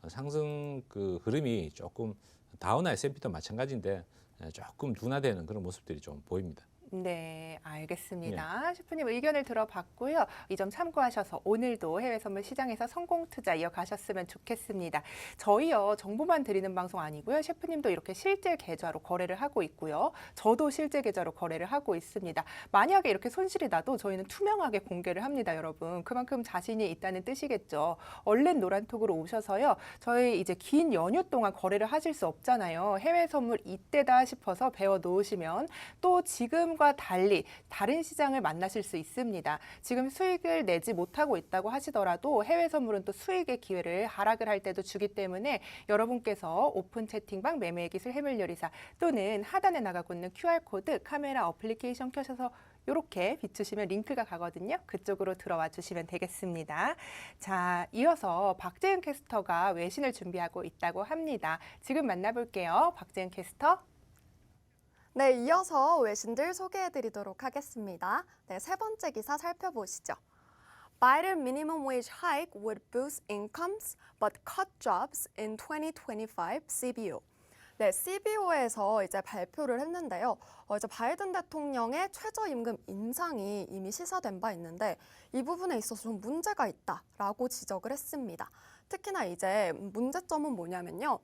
Speaker 2: 상승 그 흐름이 조금 다우나 S&P도 마찬가지인데 조금 둔화되는 그런 모습들이 좀 보입니다.
Speaker 1: 네, 알겠습니다. 셰프님 의견을 들어봤고요. 이 점 참고하셔서 오늘도 해외 선물 시장에서 성공 투자 이어가셨으면 좋겠습니다. 저희요 정보만 드리는 방송 아니고요. 셰프님도 이렇게 실제 계좌로 거래를 하고 있고요. 저도 실제 계좌로 거래를 하고 있습니다. 만약에 이렇게 손실이 나도 저희는 투명하게 공개를 합니다, 여러분. 그만큼 자신이 있다는 뜻이겠죠. 얼른 노란톡으로 오셔서요. 저희 이제 긴 연휴 동안 거래를 하실 수 없잖아요. 해외 선물 이때다 싶어서 배워 놓으시면 또 지금과 달리 다른 시장을 만나실 수 있습니다. 지금 수익을 내지 못하고 있다고 하시더라도 해외 선물은 또 수익의 기회를 하락을 할 때도 주기 때문에 여러분께서 오픈 채팅방 매매의 기술 해물요리사 또는 하단에 나가고 있는 QR코드 카메라 어플리케이션 켜셔서 이렇게 비추시면 링크가 가거든요. 그쪽으로 들어와 주시면 되겠습니다. 자, 이어서 박재은 캐스터가 외신을 준비하고 있다고 합니다. 지금 만나볼게요. 박재은 캐스터.
Speaker 3: 네, 이어서 외신들 소개해드리도록 하겠습니다. 네, 세 번째 기사 살펴보시죠. Biden minimum wage hike would boost incomes but cut jobs in 2025 CBO. 네, CBO에서 이제 발표를 했는데요. 이제 바이든 대통령의 최저임금 인상이 이미 시사된 바 있는데 이 부분에 있어서 좀 문제가 있다라고 지적을 했습니다. 특히나 이제 문제점은 뭐냐면요.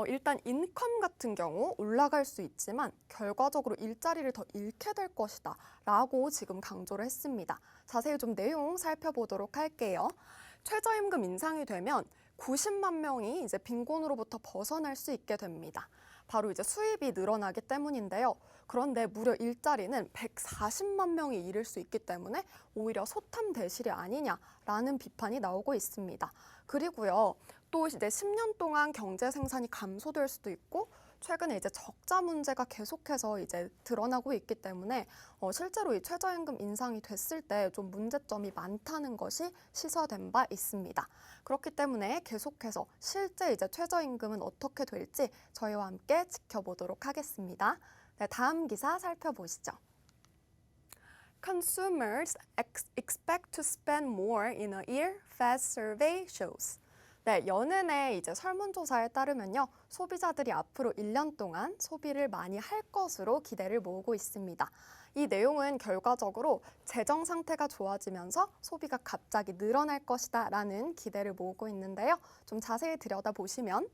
Speaker 3: 일단 인컴 같은 경우 올라갈 수 있지만 결과적으로 일자리를 더 잃게 될 것이다 라고 지금 강조를 했습니다. 자세히 좀 내용 살펴보도록 할게요. 최저임금 인상이 되면 90만 명이 이제 빈곤으로부터 벗어날 수 있게 됩니다. 바로 이제 수입이 늘어나기 때문인데요. 그런데 무려 일자리는 140만 명이 잃을 수 있기 때문에 오히려 소탐대실이 아니냐라는 비판이 나오고 있습니다. 그리고요, 또 이제 10년 동안 경제 생산이 감소될 수도 있고 최근에 이제 적자 문제가 계속해서 이제 드러나고 있기 때문에 실제로 이 최저임금 인상이 됐을 때 좀 문제점이 많다는 것이 시사된 바 있습니다. 그렇기 때문에 계속해서 실제 이제 최저임금은 어떻게 될지 저희와 함께 지켜보도록 하겠습니다. 네, 다음 기사 살펴보시죠. Consumers expect to spend more in a year, Fed survey shows. 네, 연은의 이제 설문조사에 따르면요, 소비자들이 앞으로 1년 동안 소비를 많이 할 것으로 기대를 모으고 있습니다. 이 내용은 결과적으로 재정 상태가 좋아지면서 소비가 갑자기 늘어날 것이다 라는 기대를 모으고 있는데요. 좀 자세히 들여다보시면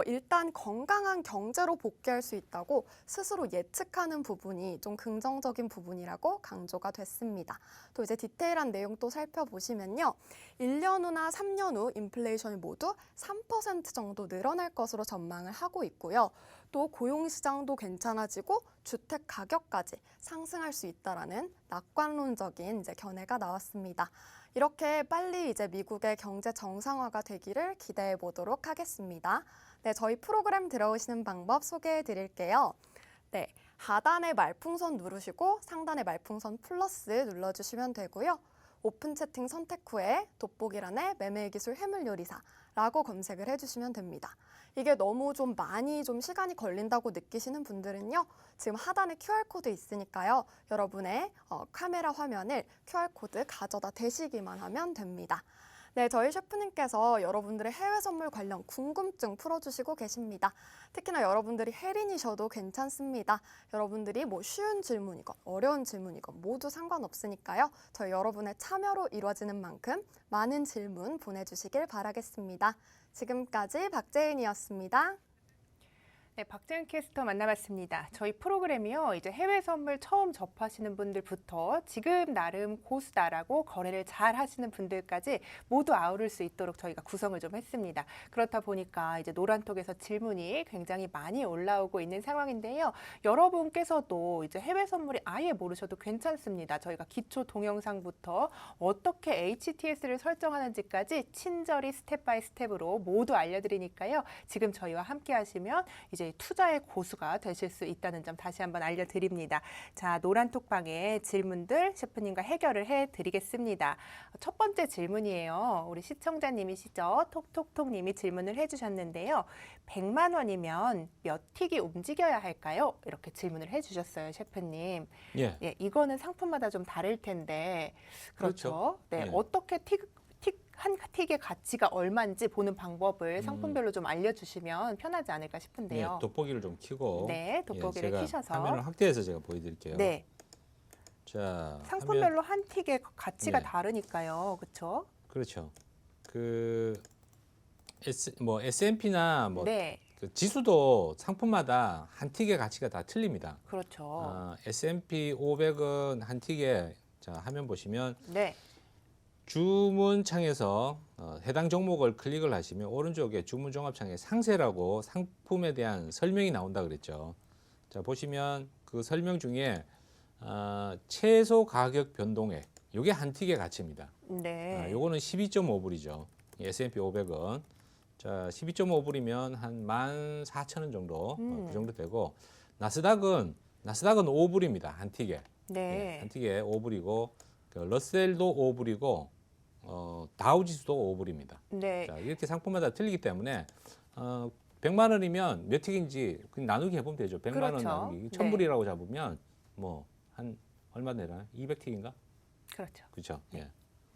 Speaker 3: 일단 건강한 경제로 복귀할 수 있다고 스스로 예측하는 부분이 좀 긍정적인 부분이라고 강조가 됐습니다. 또 이제 디테일한 내용 또 살펴보시면요. 1년 후나 3년 후 인플레이션이 모두 3% 정도 늘어날 것으로 전망을 하고 있고요. 또 고용시장도 괜찮아지고 주택 가격까지 상승할 수 있다라는 낙관론적인 이제 견해가 나왔습니다. 이렇게 빨리 이제 미국의 경제 정상화가 되기를 기대해 보도록 하겠습니다. 네, 저희 프로그램 들어오시는 방법 소개해 드릴게요. 네, 하단에 말풍선 누르시고 상단에 말풍선 플러스 눌러주시면 되고요. 오픈 채팅 선택 후에 돋보기란에 매매 기술 해물요리사라고 검색을 해주시면 됩니다. 이게 너무 좀 많이 좀 시간이 걸린다고 느끼시는 분들은요. 지금 하단에 QR코드 있으니까요. 여러분의 카메라 화면을 QR코드 가져다 대시기만 하면 됩니다. 네, 저희 셰프님께서 여러분들의 해외 선물 관련 궁금증 풀어주시고 계십니다. 특히나 여러분들이 혜린이셔도 괜찮습니다. 여러분들이 뭐 쉬운 질문이건 어려운 질문이건 모두 상관없으니까요. 저희 여러분의 참여로 이루어지는 만큼 많은 질문 보내주시길 바라겠습니다. 지금까지 박재은이었습니다.
Speaker 1: 네, 박재은 캐스터 만나봤습니다. 저희 프로그램이요, 이제 해외 선물 처음 접하시는 분들부터 지금 나름 고수다라고 거래를 잘 하시는 분들까지 모두 아우를 수 있도록 저희가 구성을 좀 했습니다. 그렇다 보니까 이제 노란톡에서 질문이 굉장히 많이 올라오고 있는 상황인데요. 여러분께서도 이제 해외 선물이 아예 모르셔도 괜찮습니다. 저희가 기초 동영상부터 어떻게 HTS를 설정하는지까지 친절히 스텝 바이 스텝으로 모두 알려드리니까요. 지금 저희와 함께 하시면 이제 투자의 고수가 되실 수 있다는 점 다시 한번 알려드립니다. 자, 노란톡방의 질문들 셰프님과 해결을 해드리겠습니다. 첫 번째 질문이에요. 우리 시청자님이시죠? 톡톡톡님이 질문을 해주셨는데요. 100만 원이면 몇 틱이 움직여야 할까요? 이렇게 질문을 해주셨어요, 셰프님.
Speaker 2: 예.
Speaker 1: 예, 이거는 상품마다 좀 다를 텐데 그렇죠. 네,
Speaker 2: 예.
Speaker 1: 어떻게 한 틱의 가치가 얼마인지 보는 방법을 상품별로 좀 알려주시면 편하지 않을까
Speaker 2: 예,
Speaker 1: 싶은데요.
Speaker 2: 돋보기를 좀 켜고
Speaker 1: 네, 돋보기를
Speaker 2: 제가
Speaker 1: 켜셔서.
Speaker 2: 화면을 확대해서 제가 보여드릴게요.
Speaker 1: 네,
Speaker 2: 자,
Speaker 1: 상품별로 한 틱의 가치가
Speaker 2: 네.
Speaker 1: 다르니까요, 그렇죠?
Speaker 2: 그렇죠. S&P나 뭐
Speaker 1: 네,
Speaker 2: 그 지수도 상품마다 한 틱의 가치가 다 틀립니다.
Speaker 1: 그렇죠.
Speaker 2: S&P 500은 한 틱에 자 화면 보시면
Speaker 1: 네,
Speaker 2: 주문창에서 해당 종목을 클릭을 하시면 오른쪽에 주문 종합창에 상세라고 상품에 대한 설명이 나온다 그랬죠. 자 보시면 그 설명 중에 최소 가격 변동액 이게 한 틱의 가치입니다.
Speaker 1: 네,
Speaker 2: 요거는 12.5불이죠. S&P 500은 자 12.5불이면 한 14,000원 정도 그 정도 되고 나스닥은 5불입니다. 한 틱에.
Speaker 1: 네,
Speaker 2: 한 틱에 5불이고 그 러셀도 5불이고 다우지수도 5불입니다.
Speaker 1: 네.
Speaker 2: 자, 이렇게 상품마다 틀리기 때문에 100만 원이면 몇 틱인지 그냥 나누기 해보면 되죠. 100만 원
Speaker 1: 그렇죠.
Speaker 2: 나누기.
Speaker 1: 네.
Speaker 2: 1000불이라고 잡으면 뭐 한 얼마 되나요? 200틱인가?
Speaker 1: 그렇죠.
Speaker 2: 그렇죠. 예.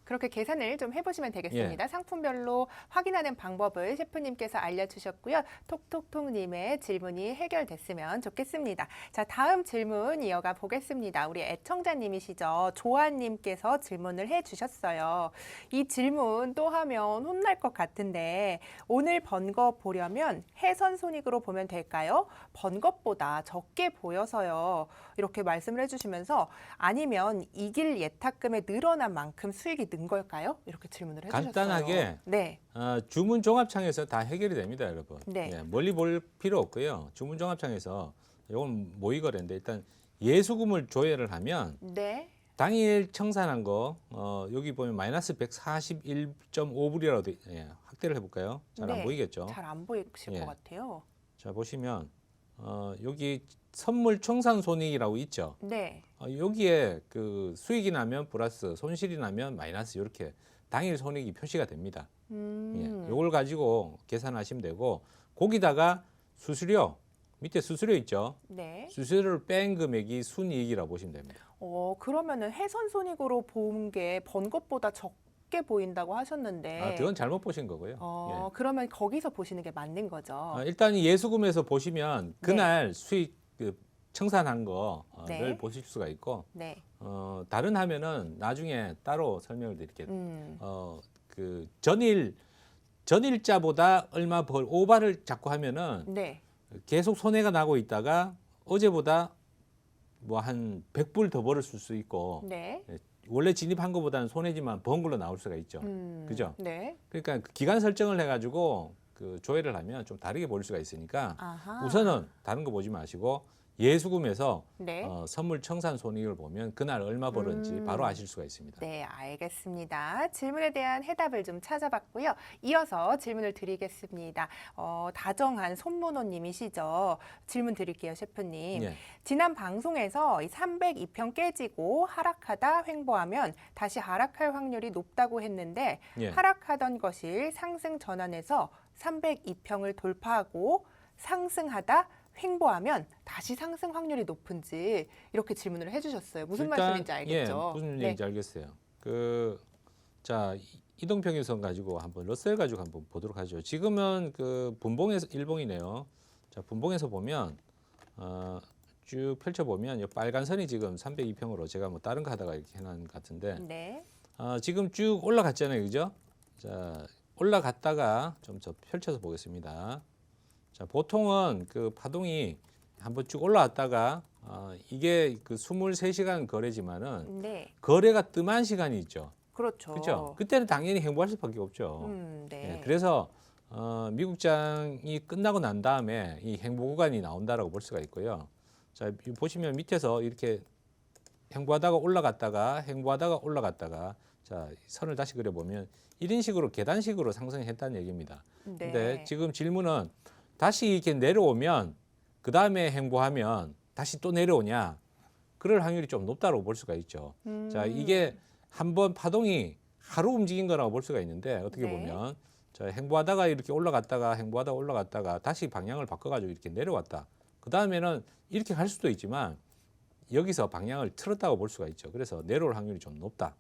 Speaker 1: 그렇게 계산을 좀 해보시면 되겠습니다. 상품별로 확인하는 방법을 셰프님께서 알려주셨고요. 톡톡톡님의 질문이 해결됐으면 좋겠습니다. 자, 다음 질문 이어가 보겠습니다. 우리 애청자님이시죠. 조아님께서 질문을 해주셨어요. 이 질문 또 하면 혼날 것 같은데 오늘 번 거 보려면 해선 손익으로 보면 될까요? 번 것보다 적게 보여서요. 이렇게 말씀을 해주시면서 아니면 이길 예탁금에 늘어난 만큼 수익이 는 걸까요? 이렇게 질문을 해주셨어요.
Speaker 2: 간단하게
Speaker 1: 네,
Speaker 2: 주문 종합창에서 다 해결이 됩니다, 여러분.
Speaker 1: 네.
Speaker 2: 예, 멀리 볼 필요 없고요. 주문 종합창에서 이건 모의거래인데 일단 예수금을 조회를 하면
Speaker 1: 네,
Speaker 2: 당일 청산한 거 여기 보면 마이너스 141.5불이라고 확대를 해볼까요? 잘 안
Speaker 1: 네.
Speaker 2: 보이겠죠?
Speaker 1: 잘 안 보이실
Speaker 2: 예.
Speaker 1: 것 같아요.
Speaker 2: 자 보시면 여기 선물 청산 손익이라고 있죠.
Speaker 1: 네,
Speaker 2: 여기에 그 수익이 나면 플러스, 손실이 나면 마이너스 이렇게 당일 손익이 표시가 됩니다. 요걸 가지고 계산하시면 되고 거기다가 수수료 밑에 수수료 있죠.
Speaker 1: 네.
Speaker 2: 수수료를 뺀 금액이 순이익이라고 보시면 됩니다.
Speaker 1: 그러면은 해선 손익으로 본 게 번 것보다 적게 보인다고 하셨는데.
Speaker 2: 그건 잘못 보신 거고요. 예.
Speaker 1: 그러면 거기서 보시는 게 맞는 거죠.
Speaker 2: 일단 이 예수금에서 보시면 그날 수익 청산한 거를
Speaker 1: 네.
Speaker 2: 보실 수가 있고
Speaker 1: 네,
Speaker 2: 다른 화면은 나중에 따로 설명을 드릴게요. 그 전일자보다 얼마 벌 오바를 자꾸 하면은
Speaker 1: 네,
Speaker 2: 계속 손해가 나고 있다가 어제보다 뭐 한 100불 더 벌을 수 있고
Speaker 1: 네.
Speaker 2: 원래 진입한 것보다는 손해지만 번 걸로 나올 수가 있죠. 그죠?
Speaker 1: 네.
Speaker 2: 그러니까 그 기간 설정을 해가지고 그 조회를 하면 좀 다르게 볼 수가 있으니까
Speaker 1: 아하.
Speaker 2: 우선은 다른 거 보지 마시고 예수금에서
Speaker 1: 네.
Speaker 2: 선물 청산 손익을 보면 그날 얼마 벌었는지 바로 아실 수가 있습니다.
Speaker 1: 네, 알겠습니다. 질문에 대한 해답을 좀 찾아봤고요. 이어서 질문을 드리겠습니다. 다정한 손문호님이시죠. 질문 드릴게요, 셰프님.
Speaker 2: 예.
Speaker 1: 지난 방송에서 302평 깨지고 하락하다 횡보하면 다시 하락할 확률이 높다고 했는데
Speaker 2: 예.
Speaker 1: 하락하던 것이 상승 전환해서 302평을 돌파하고 상승하다 횡보하면 다시 상승 확률이 높은지 이렇게 질문을 해주셨어요. 무슨
Speaker 2: 일단,
Speaker 1: 말씀인지 알겠죠?
Speaker 2: 무슨
Speaker 1: 네.
Speaker 2: 얘기인지 알겠어요. 자 이동평균선 가지고 한번 러셀 가지고 한번 보도록 하죠. 지금은 그 분봉에서 일봉이네요. 자 분봉에서 보면 쭉 펼쳐 보면 이 빨간 선이 지금 302평으로 제가 뭐 다른 거 하다가 이렇게 해놓은 것 같은데
Speaker 1: 네.
Speaker 2: 지금 쭉 올라갔잖아요, 그죠? 자 올라갔다가 좀 더 펼쳐서 보겠습니다. 자, 보통은 그 파동이 한번 쭉 올라왔다가 이게 그 23시간 거래지만은
Speaker 1: 네.
Speaker 2: 거래가 뜸한 시간이 있죠.
Speaker 1: 그렇죠.
Speaker 2: 그렇죠. 그때는 당연히 행보할 수밖에 없죠.
Speaker 1: 네.
Speaker 2: 예, 그래서 미국장이 끝나고 난 다음에 이 행보 구간이 나온다라고 볼 수가 있고요. 자, 보시면 밑에서 이렇게 행보하다가 올라갔다가 자, 선을 다시 그려보면 이런 식으로 계단식으로 상승했다는 얘기입니다.
Speaker 1: 네.
Speaker 2: 근데 지금 질문은 다시 이렇게 내려오면 그 다음에 행보하면 다시 또 내려오냐? 그럴 확률이 좀 높다고 볼 수가 있죠. 자, 이게 한번 파동이 하루 움직인 거라고 볼 수가 있는데 어떻게
Speaker 1: 네.
Speaker 2: 보면 자, 행보하다가 이렇게 올라갔다가 다시 방향을 바꿔가지고 이렇게 내려왔다. 그 다음에는 이렇게 갈 수도 있지만 여기서 방향을 틀었다고 볼 수가 있죠. 그래서 내려올 확률이 좀 높다.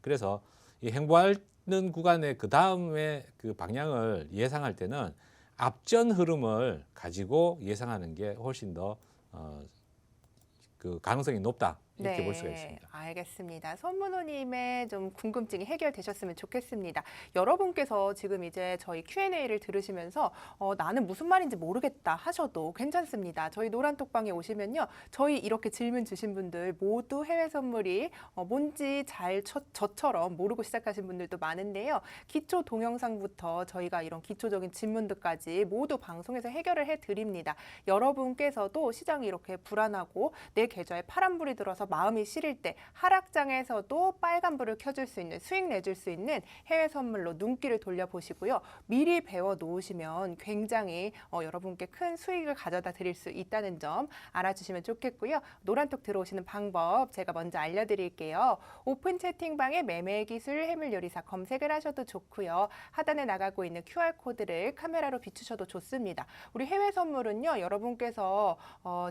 Speaker 2: 그래서 이 행보하는 구간의 그 다음에 그 방향을 예상할 때는 앞전 흐름을 가지고 예상하는 게 훨씬 더 그 가능성이 높다. 이렇게 볼 수가 있습니다.
Speaker 1: 알겠습니다. 손문호님의 좀 궁금증이 해결되셨으면 좋겠습니다. 여러분께서 지금 이제 저희 Q&A를 들으시면서 나는 무슨 말인지 모르겠다 하셔도 괜찮습니다. 저희 노란톡방에 오시면요. 저희 이렇게 질문 주신 분들 모두 해외 선물이 뭔지 잘 저처럼 모르고 시작하신 분들도 많은데요. 기초 동영상부터 저희가 이런 기초적인 질문들까지 모두 방송에서 해결을 해드립니다. 여러분께서도 시장이 이렇게 불안하고 내 계좌에 파란불이 들어서 마음이 시릴 때 하락장에서도 빨간불을 켜줄 수 있는 수익 내줄 수 있는 해외 선물로 눈길을 돌려보시고요. 미리 배워 놓으시면 굉장히 여러분께 큰 수익을 가져다 드릴 수 있다는 점 알아주시면 좋겠고요. 노란톡 들어오시는 방법 제가 먼저 알려드릴게요. 오픈 채팅방에 매매기술 해물요리사 검색을 하셔도 좋고요. 하단에 나가고 있는 QR코드를 카메라로 비추셔도 좋습니다. 우리 해외 선물은요. 여러분께서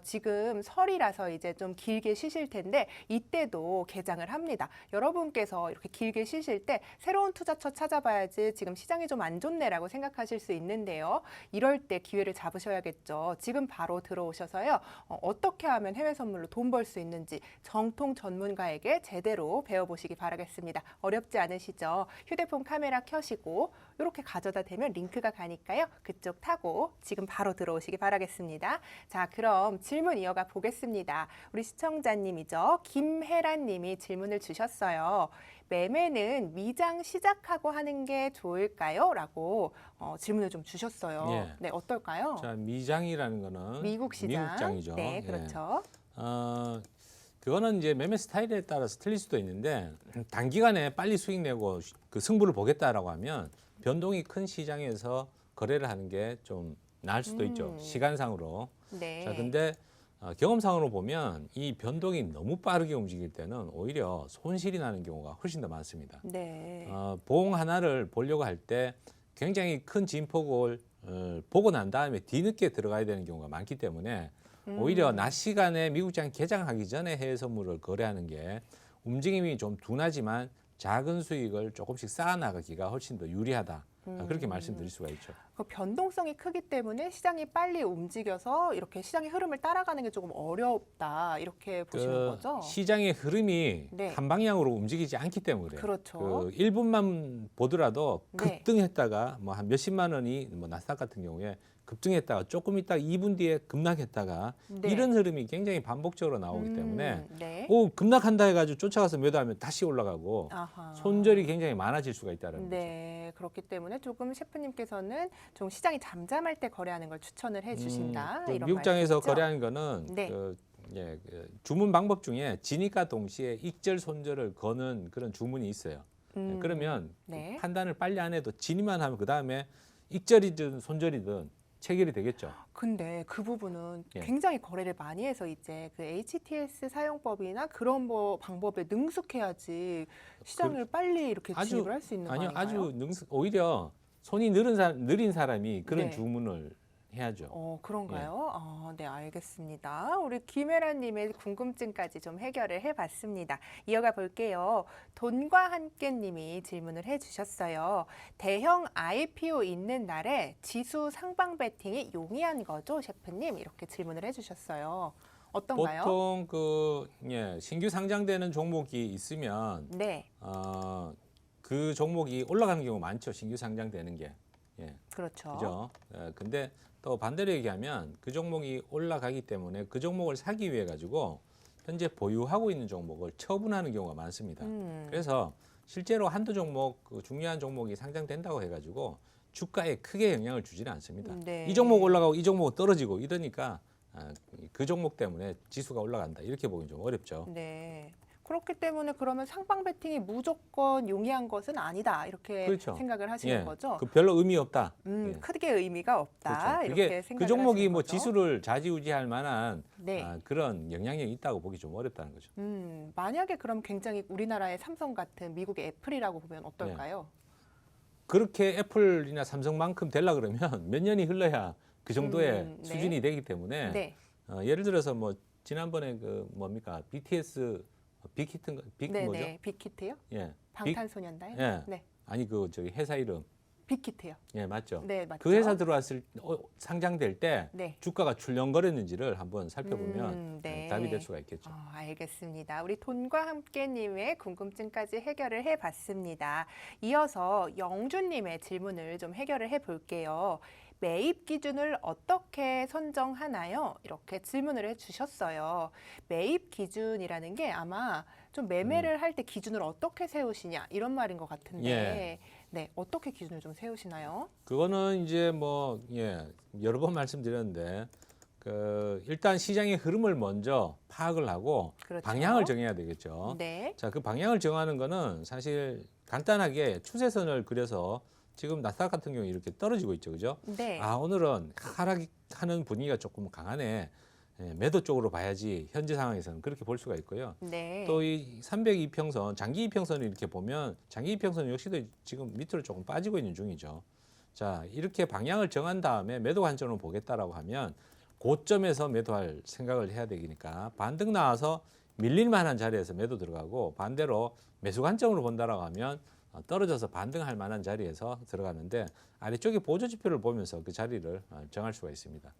Speaker 1: 지금 설이라서 이제 좀 길게 쉬실 텐데 이때도 개장을 합니다. 여러분께서 이렇게 길게 쉬실 때 새로운 투자처 찾아봐야지 지금 시장이 좀 안 좋네라고 생각하실 수 있는데요. 이럴 때 기회를 잡으셔야겠죠. 지금 바로 들어오셔서요. 어떻게 하면 해외 선물로 돈 벌 수 있는지 정통 전문가에게 제대로 배워보시기 바라겠습니다. 어렵지 않으시죠? 휴대폰 카메라 켜시고 이렇게 가져다 대면 링크가 가니까요. 그쪽 타고 지금 바로 들어오시기 바라겠습니다. 자, 그럼 질문 이어가 보겠습니다. 우리 시청자님이죠. 김혜란 님이 질문을 주셨어요. 매매는 미장 시작하고 하는 게 좋을까요? 라고 질문을 좀 주셨어요.
Speaker 2: 예.
Speaker 1: 네, 어떨까요?
Speaker 2: 자, 미장이라는 거는
Speaker 1: 미국 시장.
Speaker 2: 미국장이죠.
Speaker 1: 네, 그렇죠.
Speaker 2: 그거는 이제 매매 스타일에 따라서 틀릴 수도 있는데 단기간에 빨리 수익 내고 그 승부를 보겠다라고 하면 변동이 큰 시장에서 거래를 하는 게 좀 나을 수도 있죠. 시간상으로.
Speaker 1: 네.
Speaker 2: 자, 근데 경험상으로 보면 이 변동이 너무 빠르게 움직일 때는 오히려 손실이 나는 경우가 훨씬 더 많습니다.
Speaker 1: 네.
Speaker 2: 봉 하나를 보려고 할 때 굉장히 큰 진폭을 보고 난 다음에 뒤늦게 들어가야 되는 경우가 많기 때문에 오히려 낮 시간에 미국장 개장하기 전에 해외 선물을 거래하는 게 움직임이 좀 둔하지만 작은 수익을 조금씩 쌓아나가기가 훨씬 더 유리하다. 그렇게 말씀드릴 수가 있죠.
Speaker 1: 그 변동성이 크기 때문에 시장이 빨리 움직여서 이렇게 시장의 흐름을 따라가는 게 조금 어렵다. 이렇게 보시는 거죠?
Speaker 2: 시장의 흐름이
Speaker 1: 네.
Speaker 2: 한 방향으로 움직이지 않기 때문에 그래요.
Speaker 1: 그렇죠.
Speaker 2: 그 1분만 보더라도
Speaker 1: 네.
Speaker 2: 급등했다가 뭐 한 몇십만 원이 뭐 나스닥 같은 경우에 급등했다가 조금 있다가 2분 뒤에 급락했다가
Speaker 1: 네.
Speaker 2: 이런 흐름이 굉장히 반복적으로 나오기 때문에
Speaker 1: 네.
Speaker 2: 급락한다 해가지고 쫓아가서 매도하면 다시 올라가고
Speaker 1: 아하.
Speaker 2: 손절이 굉장히 많아질 수가 있다는 거죠.
Speaker 1: 네, 그렇기 때문에 조금 셰프님께서는 좀 시장이 잠잠할 때 거래하는 걸 추천을 해주신다.
Speaker 2: 그
Speaker 1: 이런
Speaker 2: 미국장에서
Speaker 1: 말씀이죠?
Speaker 2: 거래하는 거는
Speaker 1: 네.
Speaker 2: 그 주문 방법 중에 진입과 동시에 익절 손절을 거는 그런 주문이 있어요. 그러면
Speaker 1: 네.
Speaker 2: 판단을 빨리 안 해도 진입만 하면 그 다음에 익절이든 손절이든 체결이 되겠죠.
Speaker 1: 근데 그 부분은
Speaker 2: 예.
Speaker 1: 굉장히 거래를 많이 해서 이제 그 HTS 사용법이나 그런 뭐 방법에 능숙해야지 시장을 빨리 이렇게
Speaker 2: 아주-
Speaker 1: 진입을 할 수 있는 거
Speaker 2: 아니요,
Speaker 1: 아닌가요?
Speaker 2: 오히려 손이 느린 사람이 그런
Speaker 1: 네.
Speaker 2: 주문을 해야죠.
Speaker 1: 그런가요? 네, 알겠습니다. 우리 김혜라님의 궁금증까지 좀 해결을 해봤습니다. 이어가 볼게요. 돈과 함께님이 질문을 해주셨어요. 대형 IPO 있는 날에 지수 상방 베팅이 용이한 거죠, 셰프님? 이렇게 질문을 해주셨어요. 어떤가요?
Speaker 2: 보통 신규 상장되는 종목이 있으면
Speaker 1: 네.
Speaker 2: 그 종목이 올라가는 경우 많죠. 신규 상장되는 게. 예.
Speaker 1: 그렇죠.
Speaker 2: 그죠? 근데 또 반대로 얘기하면 그 종목이 올라가기 때문에 그 종목을 사기 위해 가지고 현재 보유하고 있는 종목을 처분하는 경우가 많습니다. 그래서 실제로 한두 종목, 그 중요한 종목이 상장된다고 해가지고 주가에 크게 영향을 주지는 않습니다.
Speaker 1: 네.
Speaker 2: 이 종목 올라가고 이 종목 떨어지고 이러니까 그 종목 때문에 지수가 올라간다 이렇게 보기 좀 어렵죠.
Speaker 1: 네. 그렇기 때문에 그러면 상방 베팅이 무조건 용이한 것은 아니다 이렇게
Speaker 2: 그렇죠.
Speaker 1: 생각을 하시는
Speaker 2: 예,
Speaker 1: 거죠.
Speaker 2: 그 별로 의미 없다. 예.
Speaker 1: 크게 의미가 없다
Speaker 2: 그렇죠.
Speaker 1: 이렇게
Speaker 2: 그게
Speaker 1: 생각을
Speaker 2: 그 종목이
Speaker 1: 하시는
Speaker 2: 뭐
Speaker 1: 거죠.
Speaker 2: 지수를 좌지우지할 만한
Speaker 1: 네.
Speaker 2: 그런 영향력이 있다고 보기 좀 어렵다는 거죠.
Speaker 1: 만약에 그럼 굉장히 우리나라의 삼성 같은 미국의 애플이라고 보면 어떨까요?
Speaker 2: 그렇게 애플이나 삼성만큼 되려 그러면 몇 년이 흘러야 그 정도의
Speaker 1: 네.
Speaker 2: 수준이 되기 때문에
Speaker 1: 네.
Speaker 2: 예를 들어서 뭐 지난번에 그 뭡니까 BTS 빅히트인가 빅
Speaker 1: 네,
Speaker 2: 뭐죠?
Speaker 1: 네. 빅히트요?
Speaker 2: 예.
Speaker 1: 방탄소년단?
Speaker 2: 예.
Speaker 1: 네.
Speaker 2: 아니 그 저기 회사 이름
Speaker 1: 빅히트요.
Speaker 2: 예 맞죠?
Speaker 1: 네, 맞죠.
Speaker 2: 그 회사 들어왔을 상장될 때
Speaker 1: 네.
Speaker 2: 주가가 출렁거렸는지를 한번 살펴보면
Speaker 1: 네.
Speaker 2: 답이 될 수가 있겠죠.
Speaker 1: 알겠습니다. 우리 돈과 함께님의 궁금증까지 해결을 해봤습니다. 이어서 영준님의 질문을 좀 해결을 해볼게요. 매입 기준을 어떻게 선정하나요? 이렇게 질문을 해주셨어요. 매입 기준이라는 게 아마 좀 매매를 할 때 기준을 어떻게 세우시냐 이런 말인 것 같은데
Speaker 2: 예.
Speaker 1: 네, 어떻게 기준을 좀 세우시나요?
Speaker 2: 그거는 이제 뭐 여러 번 말씀드렸는데 그 일단 시장의 흐름을 먼저 파악을 하고
Speaker 1: 그렇죠.
Speaker 2: 방향을 정해야 되겠죠.
Speaker 1: 네.
Speaker 2: 자, 그 방향을 정하는 거는 사실 간단하게 추세선을 그려서 지금 나스닥 같은 경우 이렇게 떨어지고 있죠, 그죠?
Speaker 1: 네.
Speaker 2: 오늘은 하락하는 분위기가 조금 강하네. 매도 쪽으로 봐야지 현재 상황에서는 그렇게 볼 수가 있고요.
Speaker 1: 네.
Speaker 2: 또 이 302평선, 장기 이평선을 이렇게 보면 장기 이평선 역시도 지금 밑으로 조금 빠지고 있는 중이죠. 자, 이렇게 방향을 정한 다음에 매도 관점으로 보겠다라고 하면 고점에서 매도할 생각을 해야 되니까 반등 나와서 밀릴 만한 자리에서 매도 들어가고 반대로 매수 관점으로 본다라고 하면 떨어져서 반등할 만한 자리에서 들어가는데 아래쪽에 보조 지표를 보면서 그 자리를 정할 수가 있습니다.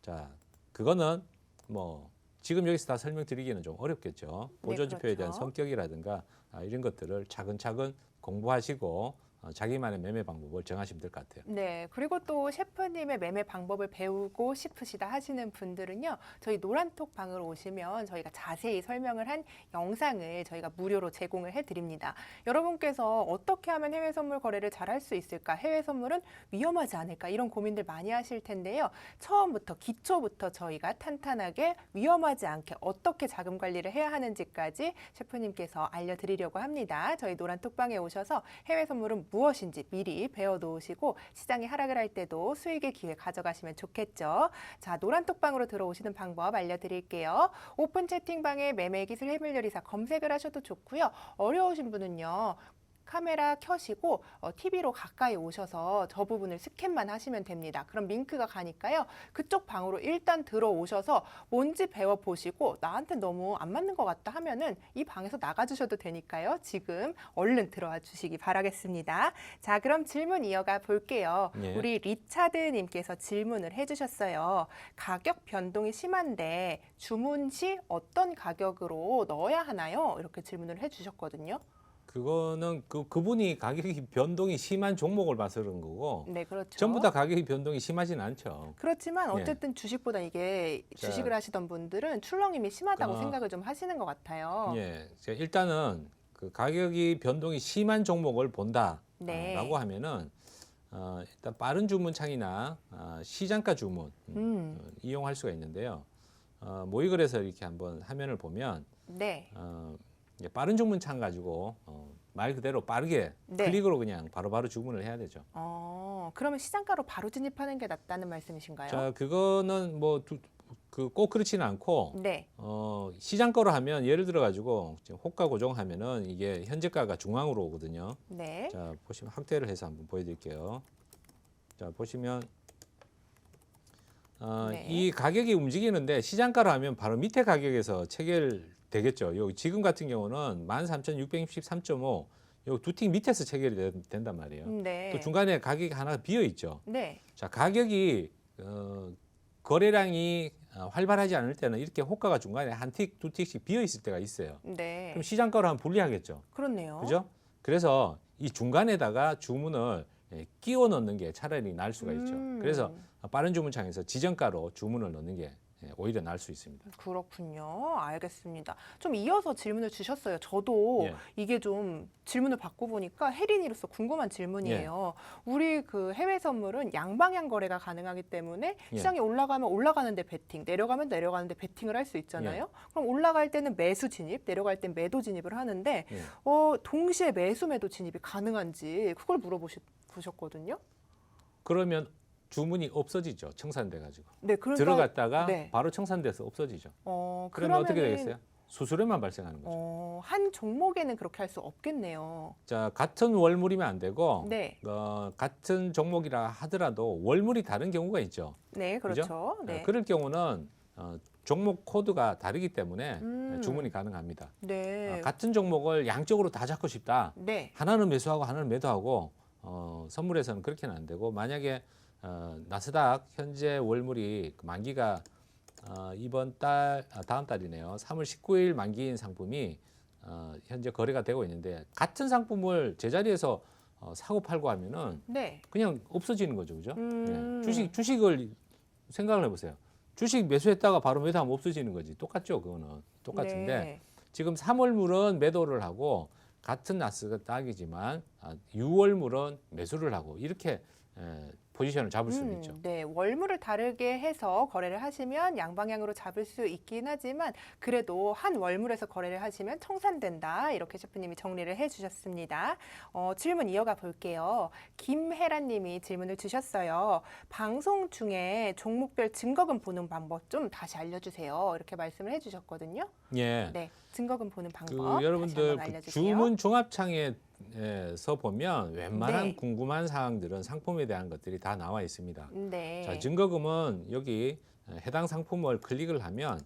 Speaker 2: 자, 그거는 뭐 지금 여기서 다 설명드리기는 좀 어렵겠죠. 보조 지표에 대한
Speaker 1: 그렇죠.
Speaker 2: 성격이라든가 이런 것들을 차근차근 공부하시고 자기만의 매매 방법을 정하시면 될 것 같아요.
Speaker 1: 네, 그리고 또 셰프님의 매매 방법을 배우고 싶으시다 하시는 분들은요, 저희 노란톡 방으로 오시면 저희가 자세히 설명을 한 영상을 저희가 무료로 제공을 해드립니다. 여러분께서 어떻게 하면 해외 선물 거래를 잘할 수 있을까? 해외 선물은 위험하지 않을까? 이런 고민들 많이 하실 텐데요. 처음부터 기초부터 저희가 탄탄하게 위험하지 않게 어떻게 자금 관리를 해야 하는지까지 셰프님께서 알려드리려고 합니다. 저희 노란톡방에 오셔서 해외 선물은 무엇인지 미리 배워놓으시고 시장이 하락을 할 때도 수익의 기회 가져가시면 좋겠죠. 자, 노란톡방으로 들어오시는 방법 알려드릴게요. 오픈 채팅방에 매매기술 해물요리사 검색을 하셔도 좋고요. 어려우신 분은요. 카메라 켜시고 TV로 가까이 오셔서 저 부분을 스캔만 하시면 됩니다. 그럼 링크가 가니까요. 그쪽 방으로 일단 들어오셔서 뭔지 배워보시고 나한테 너무 안 맞는 것 같다 하면은 이 방에서 나가주셔도 되니까요. 지금 얼른 들어와 주시기 바라겠습니다. 자, 그럼 질문 이어가 볼게요.
Speaker 2: 예.
Speaker 1: 우리 리차드님께서 질문을 해주셨어요. 가격 변동이 심한데 주문 시 어떤 가격으로 넣어야 하나요? 이렇게 질문을 해주셨거든요.
Speaker 2: 그거는 그분이 가격이 변동이 심한 종목을 봐서 그런 거고
Speaker 1: 네, 그렇죠.
Speaker 2: 전부 다 가격이 변동이 심하지는 않죠.
Speaker 1: 그렇지만 어쨌든 주식보다 이게
Speaker 2: 자,
Speaker 1: 주식을 하시던 분들은 출렁임이 심하다고 생각을 좀 하시는 것 같아요.
Speaker 2: 예, 일단은 그 가격이 변동이 심한 종목을 본다라고
Speaker 1: 네.
Speaker 2: 하면은 일단 빠른 주문창이나 시장가 주문 이용할 수가 있는데요. 모의거래소 이렇게 한번 화면을 보면
Speaker 1: 네.
Speaker 2: 이제 빠른 주문창 가지고 말 그대로 빠르게
Speaker 1: 네.
Speaker 2: 클릭으로 그냥 바로바로 주문을 해야 되죠.
Speaker 1: 그러면 시장가로 바로 진입하는 게 낫다는 말씀이신가요?
Speaker 2: 자, 그거는 뭐 꼭 그렇지는 않고
Speaker 1: 네.
Speaker 2: 시장가로 하면 예를 들어 가지고 호가 고정하면은 이게 현재가가 중앙으로 오거든요.
Speaker 1: 네.
Speaker 2: 자, 보시면 확대를 해서 한번 보여드릴게요. 자, 보시면
Speaker 1: 네.
Speaker 2: 이 가격이 움직이는데 시장가로 하면 바로 밑에 가격에서 체결되겠죠. 요 지금 같은 경우는 13,663.5 요 두 틱 밑에서 체결이 된단 말이에요.
Speaker 1: 네.
Speaker 2: 또 중간에 가격이 하나 비어 있죠.
Speaker 1: 네.
Speaker 2: 자, 가격이 거래량이 활발하지 않을 때는 이렇게 호가가 중간에 한 틱, 두 틱씩 비어 있을 때가 있어요.
Speaker 1: 네.
Speaker 2: 그럼 시장가로 하면 불리하겠죠.
Speaker 1: 그렇네요.
Speaker 2: 그죠? 그래서 이 중간에다가 주문을 끼워 넣는 게 차라리 나을 수가 있죠. 그래서 빠른 주문창에서 지정가로 주문을 넣는 게 오히려 나을 수 있습니다.
Speaker 1: 그렇군요. 알겠습니다. 좀 이어서 질문을 주셨어요. 저도
Speaker 2: 예.
Speaker 1: 이게 좀 질문을 받고 보니까 혜린이로서 궁금한 질문이에요. 우리 그 해외 선물은 양방향 거래가 가능하기 때문에
Speaker 2: 예.
Speaker 1: 시장이 올라가면 올라가는데 베팅, 내려가면 내려가는데 베팅을 할 수 있잖아요. 그럼 올라갈 때는 매수 진입, 내려갈 땐 매도 진입을 하는데
Speaker 2: 예.
Speaker 1: 동시에 매수 매도 진입이 가능한지 그걸 물어보셨거든요.
Speaker 2: 그러면 주문이 없어지죠. 청산돼 가지고.
Speaker 1: 네, 그러니까
Speaker 2: 들어갔다가
Speaker 1: 네.
Speaker 2: 바로 청산돼서 없어지죠. 그러면
Speaker 1: 그러면은
Speaker 2: 어떻게 되겠어요? 수수료만 발생하는 거죠.
Speaker 1: 한 종목에는 그렇게 할 수 없겠네요.
Speaker 2: 자, 같은 월물이면 안 되고
Speaker 1: 네.
Speaker 2: 같은 종목이라 하더라도 월물이 다른 경우가 있죠.
Speaker 1: 네, 그렇죠. 네.
Speaker 2: 그럴 경우는 종목 코드가 다르기 때문에 주문이
Speaker 1: 음.
Speaker 2: 가능합니다.
Speaker 1: 네.
Speaker 2: 같은 종목을 양쪽으로 다 잡고 싶다.
Speaker 1: 네.
Speaker 2: 하나는 매수하고 하나는 매도하고 선물에서는 그렇게는 안 되고 만약에 나스닥 현재 월물이 만기가 이번 달 다음 달이네요. 3월 19일 만기인 상품이 현재 거래가 되고 있는데 같은 상품을 제자리에서 사고 팔고 하면은
Speaker 1: 네.
Speaker 2: 그냥 없어지는 거죠, 그죠?
Speaker 1: 음.
Speaker 2: 주식을 생각을 해보세요. 주식 매수했다가 바로 매도하면 없어지는 거지. 똑같죠, 그거는 똑같은데
Speaker 1: 네.
Speaker 2: 지금 3월물은 매도를 하고 같은 나스닥이지만 6월물은 매수를 하고 이렇게 포지션을 잡을 수는 있죠.
Speaker 1: 네, 월물을 다르게 해서 거래를 하시면 양방향으로 잡을 수 있긴 하지만 그래도 한 월물에서 거래를 하시면 청산된다. 이렇게 셰프님이 정리를 해주셨습니다. 질문 이어가 볼게요. 김혜란 님이 질문을 주셨어요. 방송 중에 종목별 증거금 보는 방법 좀 다시 알려주세요. 이렇게 말씀을 해주셨거든요.
Speaker 2: 예.
Speaker 1: 네, 증거금 보는 방법
Speaker 2: 그
Speaker 1: 다시
Speaker 2: 여러분들
Speaker 1: 한번
Speaker 2: 그
Speaker 1: 알려주세요.
Speaker 2: 주문 종합창에서 보면 웬만한
Speaker 1: 네.
Speaker 2: 궁금한 사항들은 상품에 대한 것들이 다 나와 있습니다.
Speaker 1: 네.
Speaker 2: 자, 증거금은 여기 해당 상품을 클릭을 하면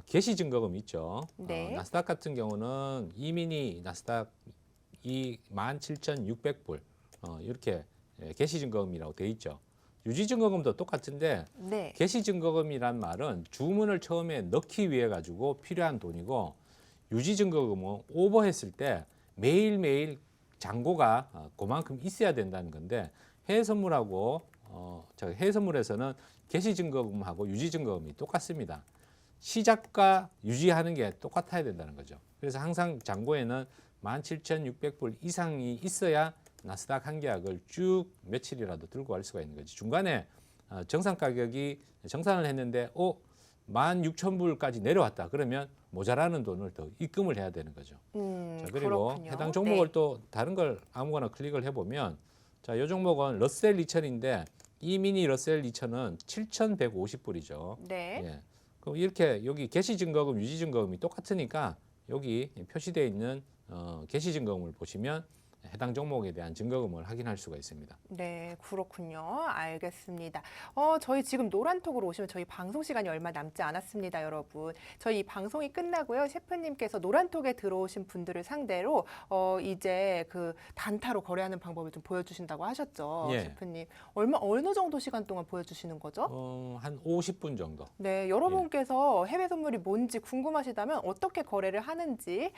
Speaker 2: 게시 증거금 있죠.
Speaker 1: 네.
Speaker 2: 나스닥 같은 경우는 이미니 나스닥 27,600불 이렇게 게시 증거금이라고 돼 있죠. 유지 증거금도 똑같은데
Speaker 1: 네.
Speaker 2: 게시 증거금이란 말은 주문을 처음에 넣기 위해 가지고 필요한 돈이고 유지 증거금은 오버했을 때 매일매일 잔고가 그만큼 있어야 된다는 건데 해외 선물하고 해외 선물에서는 게시 증거금하고 유지 증거금이 똑같습니다. 시작과 유지하는 게 똑같아야 된다는 거죠. 그래서 항상 잔고에는 17,600불 이상이 있어야 나스닥 한 계약을 쭉 며칠이라도 들고 갈 수가 있는 거지. 중간에 정상 가격이 정산을 했는데 16,000불까지 내려왔다. 그러면 모자라는 돈을 더 입금을 해야 되는 거죠. 자, 그리고
Speaker 1: 그렇군요.
Speaker 2: 해당 종목을
Speaker 1: 네.
Speaker 2: 또 다른 걸 아무거나 클릭을 해보면 자, 이 종목은 러셀 2000인데 이 미니 러셀 2000은 7,150불이죠.
Speaker 1: 네.
Speaker 2: 예. 그럼 이렇게 여기 게시 증거금, 유지 증거금이 똑같으니까 여기 표시되어 있는 게시 증거금을 보시면 해당 종목에 대한 증거금을 확인할 수가 있습니다.
Speaker 1: 네, 그렇군요. 알겠습니다. 저희 지금 노란톡으로 오시면 저희 방송 시간이 얼마 남지 않았습니다, 여러분. 저희 이 방송이 끝나고요. 셰프님께서 노란톡에 들어오신 분들을 상대로 이제 그 단타로 거래하는 방법을 좀 보여주신다고 하셨죠,
Speaker 2: 예.
Speaker 1: 셰프님. 어느 정도 시간 동안 보여주시는 거죠?
Speaker 2: 한 50분 정도.
Speaker 1: 네, 여러분께서 해외 선물이 뭔지 궁금하시다면 어떻게 거래를 하는지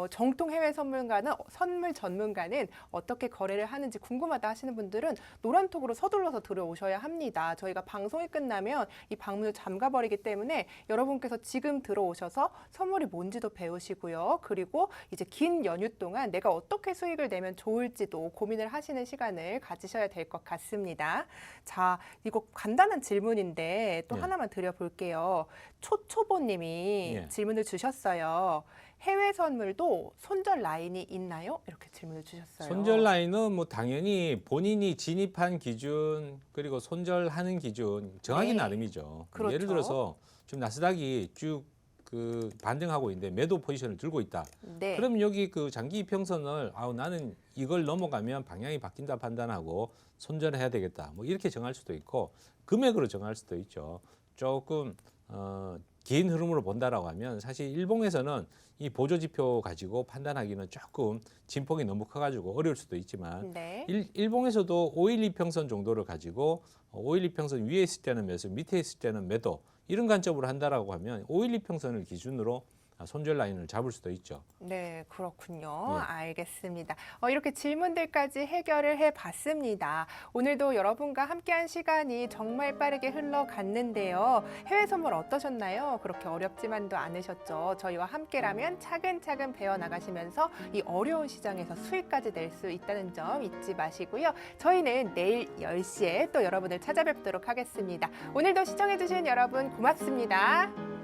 Speaker 1: 정통 해외 선물 전문가는 어떻게 거래를 하는지 궁금하다 하시는 분들은 노란톡으로 서둘러서 들어오셔야 합니다. 저희가 방송이 끝나면 이 방문을 잠가버리기 때문에 여러분께서 지금 들어오셔서 선물이 뭔지도 배우시고요. 그리고 이제 긴 연휴 동안 내가 어떻게 수익을 내면 좋을지도 고민을 하시는 시간을 가지셔야 될 것 같습니다. 자, 이거 간단한 질문인데 또
Speaker 2: 예.
Speaker 1: 하나만 드려볼게요. 초초보님이
Speaker 2: 예.
Speaker 1: 질문을 주셨어요. 해외 선물도 손절 라인이 있나요? 이렇게 질문을 주셨어요.
Speaker 2: 손절 라인은 뭐 당연히 본인이 진입한 기준 그리고 손절하는 기준 정하기
Speaker 1: 네.
Speaker 2: 나름이죠.
Speaker 1: 그렇죠.
Speaker 2: 예를 들어서 지금 나스닥이 쭉 그 반등하고 있는데 매도 포지션을 들고 있다.
Speaker 1: 네.
Speaker 2: 그럼 여기 그 장기 이평선을 나는 이걸 넘어가면 방향이 바뀐다 판단하고 손절해야 되겠다. 뭐 이렇게 정할 수도 있고 금액으로 정할 수도 있죠. 조금 긴 흐름으로 본다라고 하면 사실 일봉에서는 이 보조 지표 가지고 판단하기는 조금 진폭이 너무 커가지고 어려울 수도 있지만
Speaker 1: 네.
Speaker 2: 일봉에서도 512 평선 정도를 가지고 512 평선 위에 있을 때는 매수, 밑에 있을 때는 매도 이런 관점으로 한다라고 하면 512 평선을 기준으로 손절 라인을 잡을 수도 있죠.
Speaker 1: 네, 그렇군요.
Speaker 2: 예.
Speaker 1: 알겠습니다. 이렇게 질문들까지 해결을 해봤습니다. 오늘도 여러분과 함께한 시간이 정말 빠르게 흘러갔는데요. 해외 선물 어떠셨나요? 그렇게 어렵지만도 않으셨죠? 저희와 함께라면 차근차근 배워나가시면서 이 어려운 시장에서 수익까지 낼 수 있다는 점 잊지 마시고요. 저희는 내일 10시에 또 여러분을 찾아뵙도록 하겠습니다. 오늘도 시청해주신 여러분 고맙습니다.